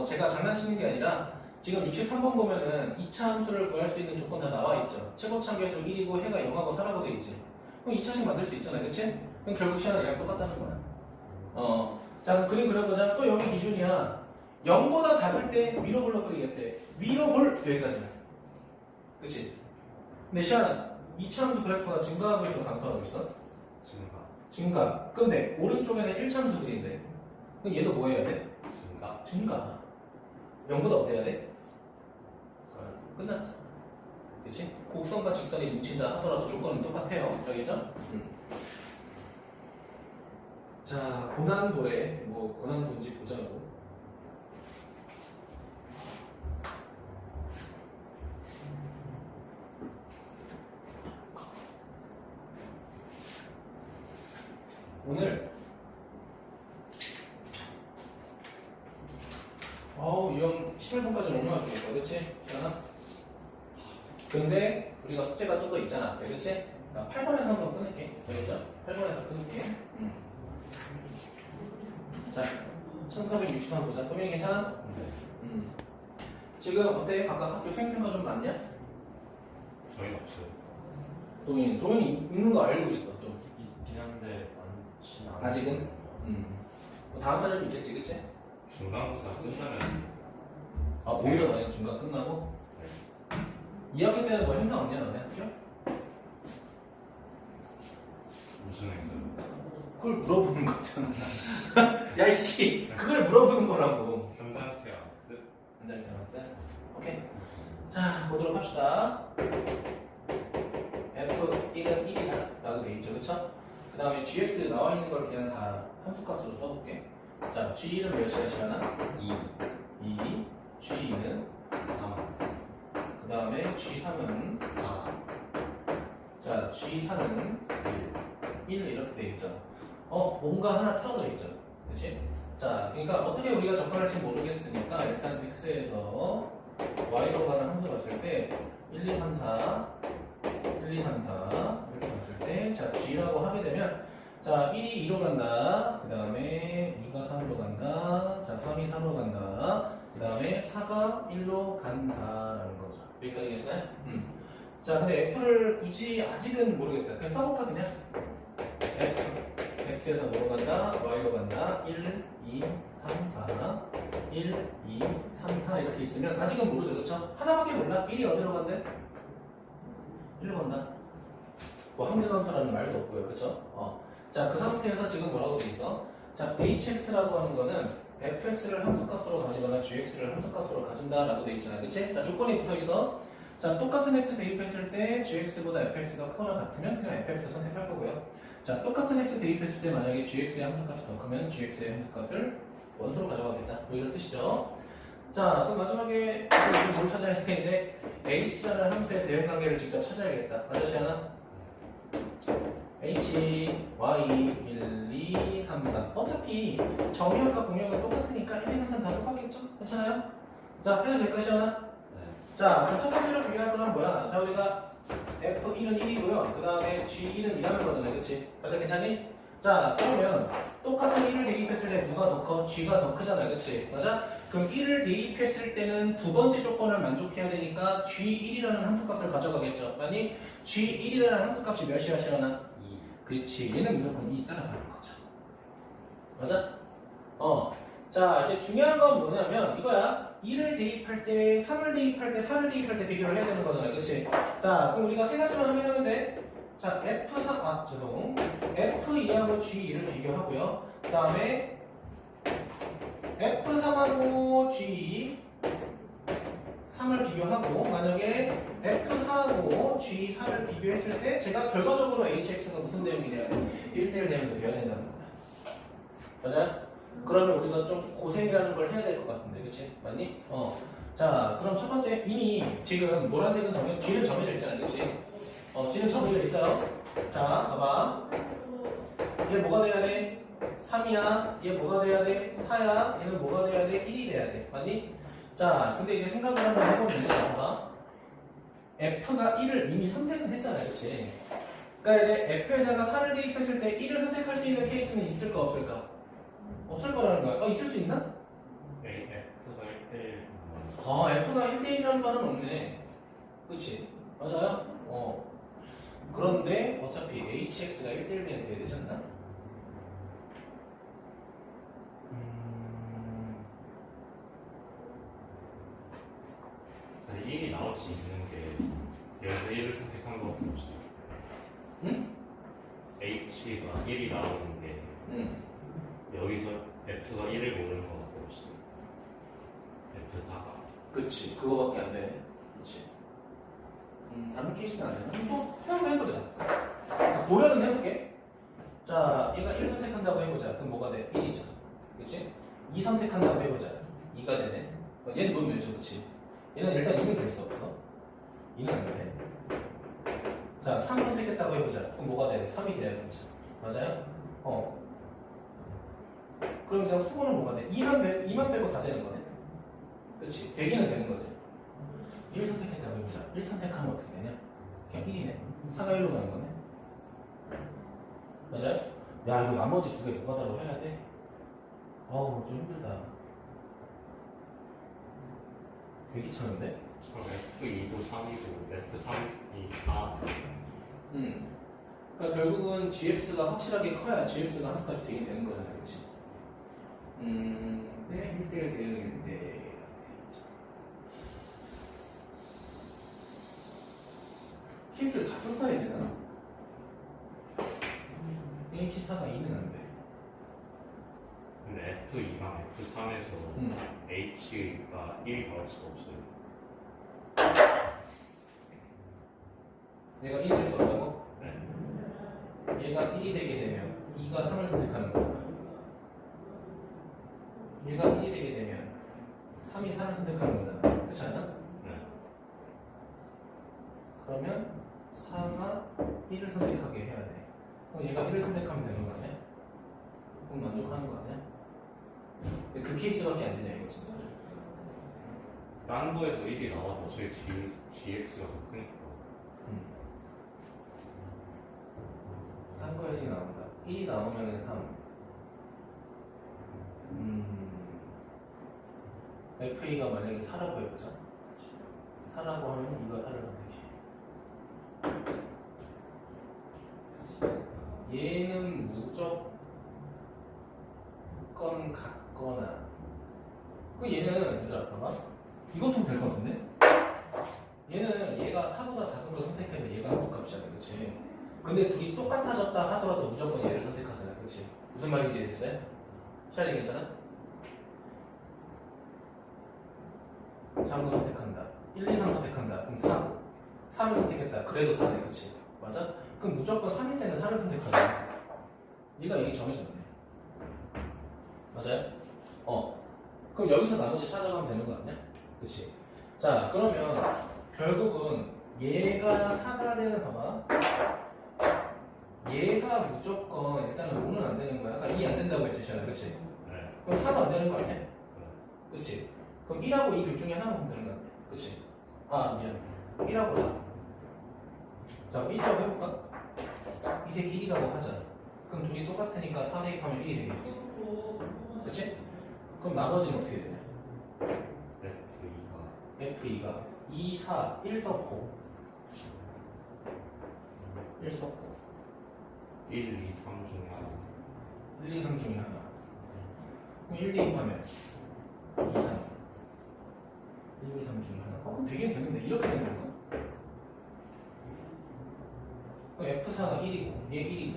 제가 장난치는 게 아니라 지금 63번 보면은 2차 함수를 구할 수 있는 조건 다 나와 있죠. 최고차계수 1이고 해가 0하고 4라고 돼 있지. 그럼 2차식 만들 수 있잖아요, 그치? 그럼 결국 시간은 얘랑 똑같다는 거야. 자, 그럼 그림 그려보자. 또 여기 기준이야. 0보다 작을 때 위로 불러 그리겠대. 위로 볼 여기까지는. 그치? 근데 시아는 2차 함수 그래프가 증가하고 있어, 감소하고 있어? 증가. 근데 오른쪽에는 1차 함수 그린대. 그럼 얘도 뭐 해야 돼? 증가. 0보다 어때야 돼? 끝났죠. 그치? 곡선과 직선이 뭉친다 하더라도 조건은 똑같아요. 알겠죠? 자, 고난도에 뭐 고난도인지 보자고. 오늘 이형 11분까지 얼마나 좋을까, 그치? 시원아? 근데 우리가 숙제가 좀 더 있잖아, 그치? 8번에서 한번 끊을게, 알겠죠? 8번에서 끊을게. 자, 1460번 보자. 도민이 괜찮아? 지금 어때? 각각 학교 수행평가 좀 많냐? 저희는 없어요. 도민이 있는 거 알고 있어, 좀. 있긴 한데 많진 않아요. 아직은? 다음 달에 좀 있겠지, 그치? 중간고사 끝나면 오히려 너네 중간 끝나고? 2학기 때는 뭐 행사 없냐, 너네 학교? 무슨 행사? 그걸 물어보는 거잖아. 야, 이씨, 그걸 물어보는 거라고. 현장 체험학습? 현장 체험학습? 오케이. 자, 보도록 합시다. F1은 1이다. 라고 돼 있죠, 그쵸? 그 다음에 GX 나와 있는 걸 그냥 다 함수값으로 써볼게. 자, G1은 몇이야, 시간아? 2, G2는 3, 그 다음에 G3은 4, 자, G4는 1 이렇게 돼 있죠. 뭔가 하나 틀어져 있죠. 그치? 자, 그러니까 어떻게 우리가 접근할지 모르겠으니까 일단 X에서 Y로 가는 함수 봤을 때 1, 2, 3, 4 1, 2, 3, 4 이렇게 봤을 때 자 G라고 하게 되면 자 1이 2로 간다. 그 다음에 2가 3로 간다. 자 3이 3로 간다. 그 다음에 4가 1로 간다라는 거죠. 여기까지겠어요? 자 근데 F를 굳이 아직은 모르겠다. 그냥 써볼까 그냥? F X에서 뭐로 간다? Y로 간다. 1, 2, 3, 4 1, 2, 3, 4 이렇게 있으면 아직은 모르죠. 그쵸? 하나밖에 몰라. 1이 어디로 간대? 1로 간다. 뭐 함수함수라는 말도 없고요. 그쵸? 자, 그 상태에서 지금 뭐라고 돼 있어? 자, hx라고 하는 거는 fx를 함수값으로 가지거나 gx를 함수값으로 가진다라고 돼 있잖아. 그치? 자, 조건이 붙어 있어. 자, 똑같은 x 대입했을 때 gx보다 fx가 크거나 같으면 그냥 fx 선택할 거고요. 자, 똑같은 x 대입했을 때 만약에 gx의 함수값이 더 크면 gx의 함수값을 원소로 가져가겠다. 뭐 이런 뜻이죠. 자, 그럼 마지막에 뭘 찾아야 돼? 이제 h라는 함수의 대응 관계를 직접 찾아야겠다. 맞아, 시아나? h, y, 1, 2, 3, 4 어차피 정의역과 공역은 똑같으니까 1, 2, 3, 4 다 똑같겠죠? 괜찮아요? 자, 해도 될까, 시아나? 네. 자, 그럼 첫 번째로 비교할 거는 뭐야? 자, 우리가 F1은 1이고요. 그 다음에 G1은 2라는 거잖아요. 그치? 다들 괜찮니? 자, 그러면 똑같은 1을 대입했을 때 누가 더 커? G가 더 크잖아요. 그치? 맞아? 그럼 1을 대입했을 때는 두 번째 조건을 만족해야 되니까 G1이라는 함수값을 가져가겠죠. 아니, G1이라는 함수값이 몇이야, 시원아? 2. 그렇지. 얘는 무조건 2 따라가는 거죠. 맞아? 자, 이제 중요한 건 뭐냐면 이거야. 2를 대입할 때, 3을 대입할 때, 4를 대입할 때 비교를 해야 되는 거잖아요. 그치? 자, 그럼 우리가 세 가지만 확인하면 돼. 자, F2하고 G2를 비교하고요. 그 다음에 F3하고 G3을 비교하고 만약에 F4하고 G4를 비교했을 때 제가 결과적으로 HX가 무슨 대응이 돼야 돼? 1대1 대응도 돼야 된다는 거야. 맞아요? 그러면 우리가 좀 고생이라는 걸 해야 될 것 같은데, 그치? 맞니? 자, 그럼 첫 번째, 이미 지금 노란색은 G는 정해져 있잖아, 그치? G는 정해져 있어요. 자, 봐봐. 얘 뭐가 돼야 돼? 3이야. 얘 뭐가 돼야 돼? 4야. 얘는 뭐가 돼야 돼? 1이 돼야 돼. 맞니? 자, 근데 이제 생각을 한번 해보면, 봐봐. F가 1을 이미 선택은 했잖아요, 그치? 그러니까 이제 F에다가 4를 대입했을 때 1을 선택할 수 있는 케이스는 있을까, 없을까? 없을 거라는 거야. 있을 수 있나? F가 1대1 F가 1대1이라는 말은 없네. 그치? 맞아요? 그런데 어차피 HX가 1대1 돼야 되지 않나? 아니 1이 나올 수 있는 게 여기서 1을 선택한 거밖에 없어. 응? H가 1이 나오는 게 여기서 F가 1을 고르는 거밖에 없어. F4가 그치. 그거밖에 안 되네. 그치. 다른 케이스는 안 되나? 또 생각을 해보자. 자, 고려는 해볼게. 자, 얘가 1 선택한다고 해보자. 그럼 뭐가 돼? 1이죠. 그치? 2 선택한다고 해보자. 2가 되네. 얘는 뭘 몇이죠? 그치? 얘는 일단 2는 될 수 없어. 2는 안 돼. 자, 3 선택했다고 해보자. 그럼 뭐가 돼? 3이 돼야겠죠. 맞아요? 그럼 이제 후보는 뭐가 돼? 2만 빼고 다 되는 거네. 그치? 되기는 되는 거지. 1 선택했다고 해보자. 1 선택하면 어떻게 되냐? 그냥 1이네. 4가 1로 가는 거네. 맞아요? 야, 이거 나머지 두 개 노가다로 해야 돼? 좀 힘들다. 되게 귀찮은데? 그럼 F2도 3이고 F3이 4. 그러니까 결국은 GX가 확실하게 커야 GX가 함수까지 되게 되는 거잖아요. 그치? 네, 1대1 대응인데. 케이스를 다 쫓아야 되나? H4가 2는 안 돼. 근데 F2랑 F3에서 H가 1이 나올 수가 없어요. 얘가 1이 될 수 없다고? 네. 얘가 1이 되게 되면 2가 3을 선택하는 거야. 얘가 1이 되게 되면 3이 4를 선택하는 거잖아. 그렇지 않아? 네. 그러면 4가 1을 선택하게 해야 돼. 그럼 얘가 1을 선택하면 되는 거 아니야? 그럼 만족하는 거 아니야? 근데 그 케이스밖에 안 되냐 이거지. 다른 거에서 1이 나와도 저희 GX가 더 크니까. 마이너스가 나온다. 1이 나오면은 3. FA가 만약에 4라고 해보자. 4라고 하면 이거 8을 선택해. 얘는 무조건 같거나. 그 얘는 얘들아 봐봐. 이것도 될 것 같은데? 얘는 얘가 4보다 작은 걸 선택해서 얘가 한국 값이잖아, 그치? 근데 둘이 똑같아졌다 하더라도 무조건 얘를 선택하잖아, 그치? 무슨 말인지 이해됐어요? 샤리 괜찮아? 작은 거 선택한다. 1, 2, 3 선택한다. 그럼 4. 3을 선택했다. 그래도 4네, 그치? 맞아? 그럼 무조건 3일 때는 4를 선택하자. 얘가 이게 정해졌네. 맞아요? 그럼 여기서 나머지 찾아가면 되는 거 아니야? 그치? 자, 그러면 결국은 얘가 4가 되는, 봐봐. 얘가 무조건 일단은 5는 안 되는 거야. 아까 2 안 된다고 했지, 샤나, 그치? 네. 그럼 4도 안 되는 거 아니야? 그치? 그럼 1하고 2 둘 중에 하나만 보면 되는 거 아니야? 그치? 아, 미안. 1하고 4. 자, 1자고 해볼까? 이 새끼 1이라고 하자. 그럼 둘이 똑같으니까 4 대입하면 1이 되겠지? 그치? 그럼 나머지는 어떻게 되냐? F2가 2, 4, 1 썼고 1 썼고 1, 2, 3 중에 하나. 1, 2, 3 중에 하나. 그럼 1 대입하면 2, 3 1, 2, 3 중에 하나. 그럼 되긴 되는데 이렇게 되는 건가? 그럼 F4가 1이고 얘 1이고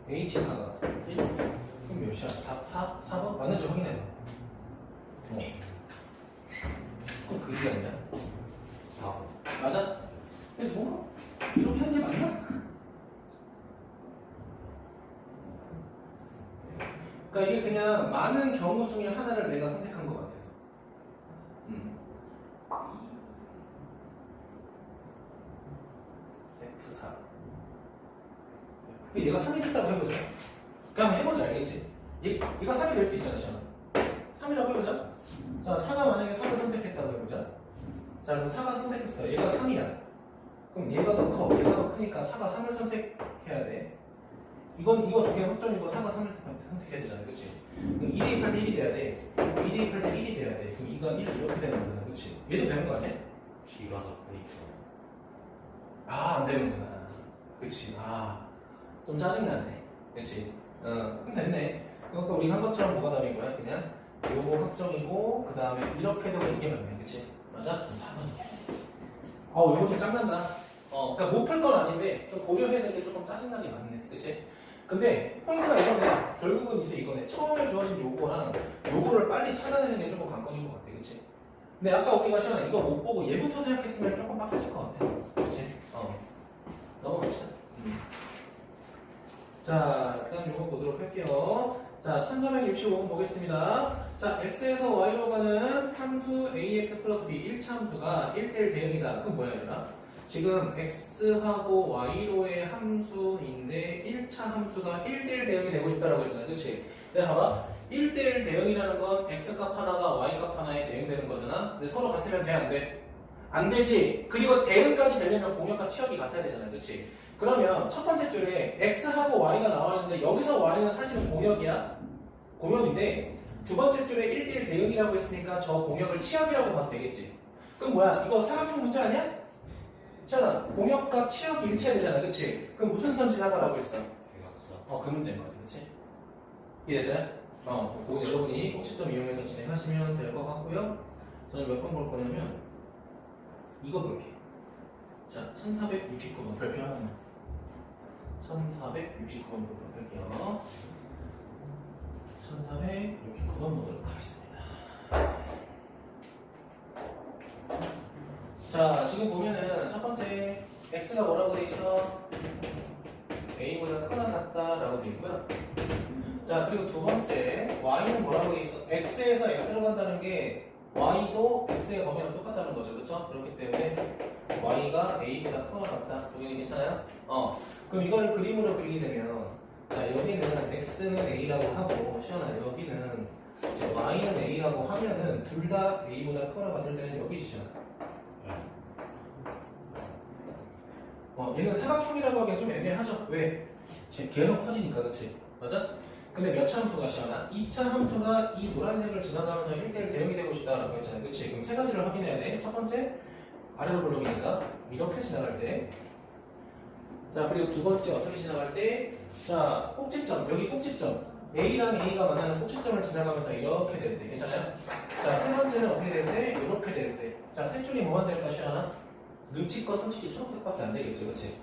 H4가 1? 그럼 몇이야? 답 4? 4번? 맞는지 확인해봐. 그럼 그게 아니야? 4번. 맞아? 근데 뭐가? 이렇게 하는 게 맞나? 그러니까 이게 그냥 많은 경우 중에 하나를 내가 선택한 것 같아서. F4. 얘가 3이 됐다고 해보자. 그냥 해보자, 알겠지? 얘가 3이 될 수 있잖아, 시험은. 3이라고 해보자. 자, 4가 만약에 3을 선택했다고 해보자. 자, 그럼 4가 선택했어. 얘가 3이야. 그럼 얘가 더 커. 얘가 더 크니까 4가 3을 선택해야 돼. 이거 두 개 확정이고 4가 3을 선택해야 되잖아, 그치? 그럼 2 대입할 때 1이 돼야 돼. 2 대입할 때 1이 돼야 돼. 그럼 이건 1 이렇게 되는 거잖아, 그치? 얘도 되는 거 아니야? G가 더 크니까. 아, 안 되는구나. 그치? 아, 좀 짜증나네. 그치? 그럼 됐네. 그러니까 우리 한 것처럼 뭐가 답인 거야? 그냥 요거 확정이고, 그 다음에 이렇게 되고 이게 맞네. 그치? 맞아? 그럼 4번이야. 요거 좀 짱난다. 그러니까 못 풀 건 아닌데, 좀 고려해야 될 게 조금 짜증나게 많네. 그치? 근데 포인트가 이거네. 결국은 이제 이거네. 처음에 주어진 요거랑 요거를 빨리 찾아내는 게 조금 관건인 것 같아. 그치? 근데 아까 우리가 시간에 이거 못 보고 얘부터 생각했으면 조금 빡세질 것 같아. 그치? 넘어갑시다. 자, 그 다음 요거 보도록 할게요. 자, 1465번 보겠습니다. 자, x에서 y로 가는 함수 ax 플러스 b 1차 함수가 1대1 대응이다. 그럼 뭐야, 얘들아? 지금 x하고 y로의 함수인데 1차 함수가 1대1 대응이 되고 싶다라고 했잖아. 그치? 내가 봐봐. 1대1 대응이라는 건 x값 하나가 y값 하나에 대응되는 거잖아. 근데 서로 같으면 돼, 안 돼? 안 되지. 그리고 대응까지 되려면 공역과 치역이 같아야 되잖아. 그치? 그러면 첫 번째 줄에 x하고 y가 나와 있는데 여기서 y는 사실은 공역이야. 공역인데 두 번째 줄에 1대1 대응이라고 했으니까 저 공역을 치역이라고 봐도 되겠지. 그럼 뭐야? 이거 삼각형 문제 아니야? 잖아. 공역과 치역이 일치해야 되잖아. 그치? 그럼 무슨 선 지나가라고 했어? 대각선. 그 문제인 거지. 그치? 이해됐어요? 그거 여러분이 꼭 시점 이용해서 진행하시면 될 것 같고요. 저는 몇 번 볼 거냐면 이거 볼게요. 자, 1469번 별표 하나만. 1469번 보도록 할게요. 1469번 보도록 하겠습니다. 자, 지금 보면은 첫 번째 x가 뭐라고 돼 있어? a보다 크거나 같다라고 돼 있고요. 자, 그리고 두 번째 y는 뭐라고 돼 있어? x에서 x로 간다는 게 y도 x의 범위랑 똑같다는 거죠, 그렇죠? 그렇기 때문에 y가 a보다 크거나 같다. 동현이 괜찮아요? 그럼 이걸 그림으로 그리게 되면 자, 여기는 x는 a라고 하고 시원아 여기는 이제 y는 a라고 하면은 둘 다 a보다 크거나 같을 때는 여기지, 시원아. 얘는 사각형이라고 하기엔 좀 애매하죠? 왜? 계속 커지니까, 그치? 맞아? 근데 몇 차 함수가 시원하? 2차 함수가 이 노란색을 지나가면서 1대1 대응이 되고 싶다라고 했잖아. 그치? 그럼 세 가지를 확인해야 돼. 첫 번째, 아래로 볼록이니까 이렇게 지나갈 때. 자, 그리고 두 번째 어떻게 지나갈 때? 자, 꼭지점, 여기 꼭지점. A랑 A가 만나는 꼭지점을 지나가면서 이렇게 될 때. 괜찮아요? 자, 세 번째는 어떻게 될 때? 이렇게 될 때. 자, 셋 중에 뭐만 될까, 시원하? 눈치껏 솔직히 초록색밖에 안 되겠죠, 그치?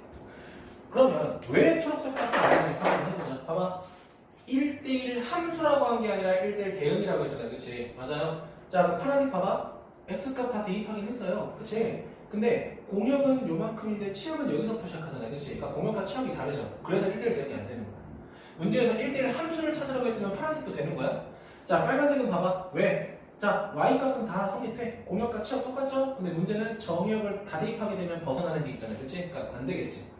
그러면 왜 초록색밖에 안 되는지 한번 해보자. 봐봐. 1대1 함수라고 한 게 아니라 1대1 대응이라고 했잖아요. 그치? 맞아요? 자, 그럼 파란색 봐봐. X값 다 대입하긴 했어요. 그치? 근데 공역은 요만큼인데 치역은 여기서부터 시작하잖아요. 그치? 그러니까 공역과 치역이 다르죠. 그래서 1대1 대응이 안 되는 거야. 문제에서 1대1 함수를 찾으라고 했으면 파란색도 되는 거야. 자, 빨간색은 봐봐. 왜? 자, Y값은 다 성립해. 공역과 치역 똑같죠? 근데 문제는 정역을 다 대입하게 되면 벗어나는 게 있잖아요. 그치? 그러니까 안 되겠지.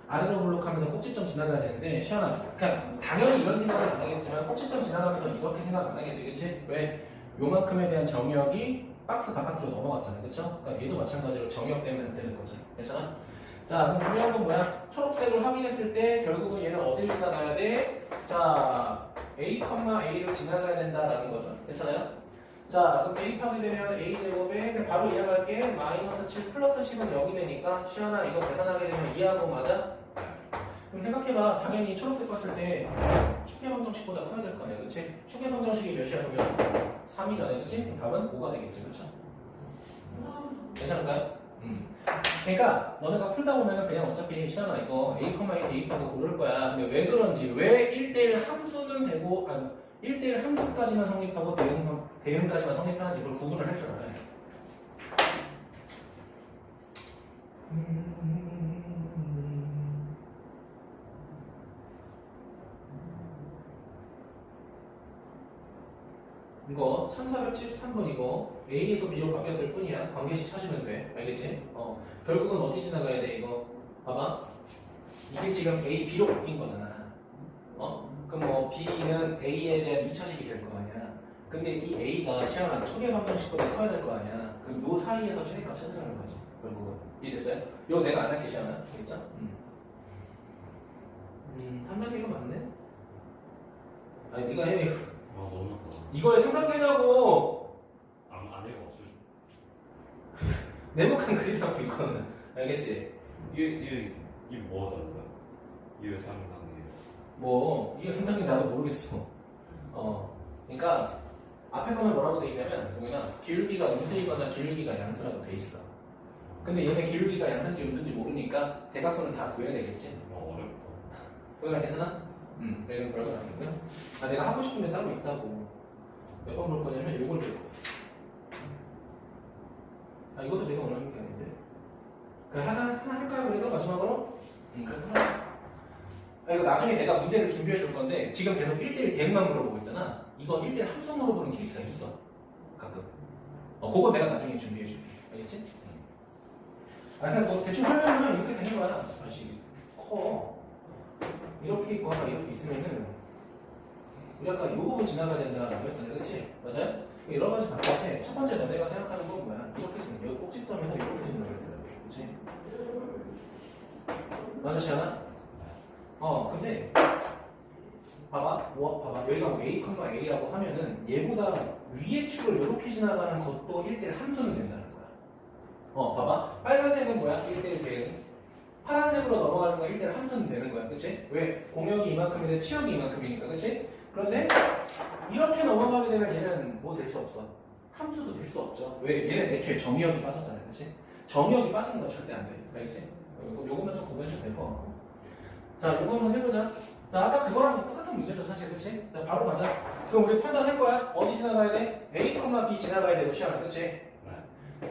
아래로 블록하면서 꼭지점 지나가야 되는데 시원하. 그냥 당연히 이런 생각은 안 하겠지만 꼭지점 지나가면서 이렇게 생각 안 하겠지, 그치? 왜? 요만큼에 대한 정역이 박스 바깥으로 넘어갔잖아요, 그쵸? 그러니까 얘도 마찬가지로 정역 때문에 안 되는 거죠. 괜찮아? 자, 그럼 중요한 건 뭐야? 초록색을 확인했을 때 결국은 얘는 어딜 지나가야 돼? 자, A,A를 지나가야 된다라는 거죠. 괜찮아요? 자, 그럼 대입하게 되면 A제곱에 바로 이해할게. 마이너스 7 플러스 10은 0이 되니까 시연아 이거 계산하게 되면 2하고 맞아? 그럼 생각해봐. 당연히 초록색 봤을 때 축계방정식보다 커야 될 거 아니야, 그치? 축계방정식이 몇이야 그러면? 3이잖아요, 그치? 그럼 답은 5가 되겠죠, 그쵸? 괜찮을까요? 그러니까 너네가 풀다 보면은 그냥 어차피 시연아 이거 A, A 대입하고 고를 거야. 근데 왜 그런지, 왜 1대1 함수는 되고 1대1 함수까지만 성립하고 대응까지만 성립하는지 그걸 구분을 할 줄 알아야 돼. 이거 1473번이고 A에서 B로 바뀌었을 뿐이야. 관계식 찾으면 돼. 알겠지? 결국은 어디 지나가야 돼 이거? 봐봐. 이게 지금 A, B로 바뀐 거잖아. 그럼 뭐 B는 A에 대한 2차식이 될 거 아니야. 근데 이 A가 시험한 초계 방정식보다 커야 될 거 아니야. 그럼 요 사이에서 최대값 찾으라는 거지. 결국은. 이해됐어요? 요 내가 안 할게 시험은. 알겠죠? 3단계가 맞네? 아니 네가 해. 아 너무 많다. 이거에 상상되냐고. 안 읽어봤어. 네모칸 그리라고 이거는. 알겠지? 이게 뭐가 다른 거야? 이게 3단계. 뭐 이게 상당히 나도 모르겠어. 그러니까 앞에 거는 뭐라고 돼 있냐면 동현아 기울기가 음수이거나 기울기가 양수라고 돼 있어. 근데 얘네 기울기가 양수인지 음수인지 모르니까 대각선은 다 구해야 되겠지. 어렵다. 동현아 괜찮아? 내가 그런 건 아니고요. 내가 하고 싶은 게 따로 있다고. 몇 번 볼 거냐면 이걸 볼 거야. 이것도 내가 원하는 게 아닌데. 그냥 하나 할까요? 그래도 마지막으로? 그래 하나. 이거 나중에 내가 문제를 준비해 줄 건데 지금 계속 1대1 대응만 물어보고 있잖아. 이거 1대1 함수 물어보는 케이스가 있어. 가끔. 그거 내가 나중에 준비해 줄게. 알겠지? 그냥 뭐 대충 하려면 이렇게 되는 거야. 아씨 커. 이렇게 있고 아까 이렇게 있으면은 우리 아까 이 부분 지나가야 된다라고 했잖아. 그치? 맞아요? 여러 가지 봤을 때 첫 번째 너네가 생각하는 건 뭐야? 이렇게 지는 여기 꼭지점에서 이렇게 지나가야 된다고. 그치? 맞아 시아나? 근데 봐봐, 봐봐. 여기가 A, A라고 하면은 얘보다 위의 축을 이렇게 지나가는 것도 1대1 함수는 된다는 거야. 봐봐. 빨간색은 뭐야? 1대1 대응. 파란색으로 넘어가는 건 1대1 함수는 되는 거야. 그치? 왜? 공역이 이만큼인데 치역이 이만큼이니까. 그치? 그런데 이렇게 넘어가게 되면 얘는 뭐 될 수 없어. 함수도 될 수 없죠. 왜? 얘는 애초에 정역이 빠졌잖아요. 그치? 정역이 빠지는 건 절대 안 돼. 알겠지? 요것만 좀 구분해주면 될 것 같고. 자, 요거 한번 해보자. 자, 아까 그거랑 똑같은 문제죠, 사실, 그치? 자, 바로 가자. 그럼 우리 판단할 거야. 어디 지나가야 돼? A, B 지나가야 되고, 시험을, 그치?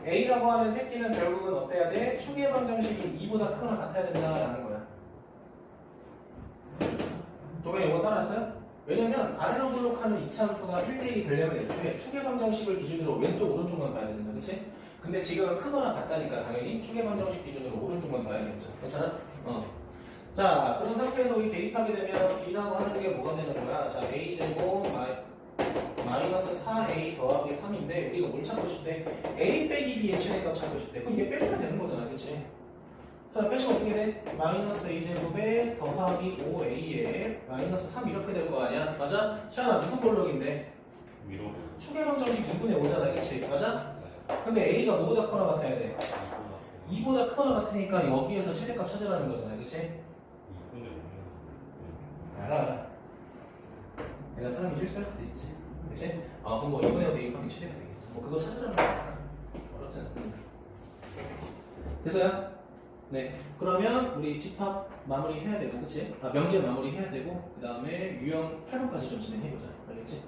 A라고 하는 새끼는 결국은 어때야 돼? 축의 방정식이 2보다 크거나 같아야 된다라는 거야. 도면 이거 따라왔어요? 왜냐면 아래로 블록하는 2차 함수가 1대1이 되려면 애초에 축의 방정식을 기준으로 왼쪽, 오른쪽만 봐야 되잖아, 그치? 근데 지금은 크거나 같다니까 당연히 축의 방정식 기준으로 오른쪽만 봐야겠죠. 괜찮아? 자, 그런 상태에서 우리 대입하게 되면 B라고 하는 게 뭐가 되는 거야? 자, A제곱 마이너스 4A 더하기 3인데 우리가 뭘 찾고 싶대? A 빼기 B의 최대값 찾고 싶대. 그럼 이게 빼주면 되는 거잖아, 그치? 자, 빼시면 어떻게 돼? 마이너스 a제곱에 더하기 5a에 마이너스 3 이렇게 될 거 아니야? 맞아? 시아나 무슨 볼록인데? 위로 축의 방정식 2분의 5잖아, 그치? 맞아? 근데 a가 뭐보다 크거나 같아야 돼? 2보다 크거나 같으니까 여기에서 최대값 찾으라는 거잖아, 그치? 2분의 5면 알아. 내가 사람이 실수할 수도 있지. 그치? 아, 그럼 뭐 2분의 5 대입하면 최대가 되겠지. 뭐 그거 찾으라는 거야. 어렵지 않습니다. 됐어요? 네. 그러면 우리 집합 마무리 해야 되고, 그치? 아, 명제 마무리 해야 되고, 그 다음에 유형 8번까지 좀 진행해보자. 알겠지?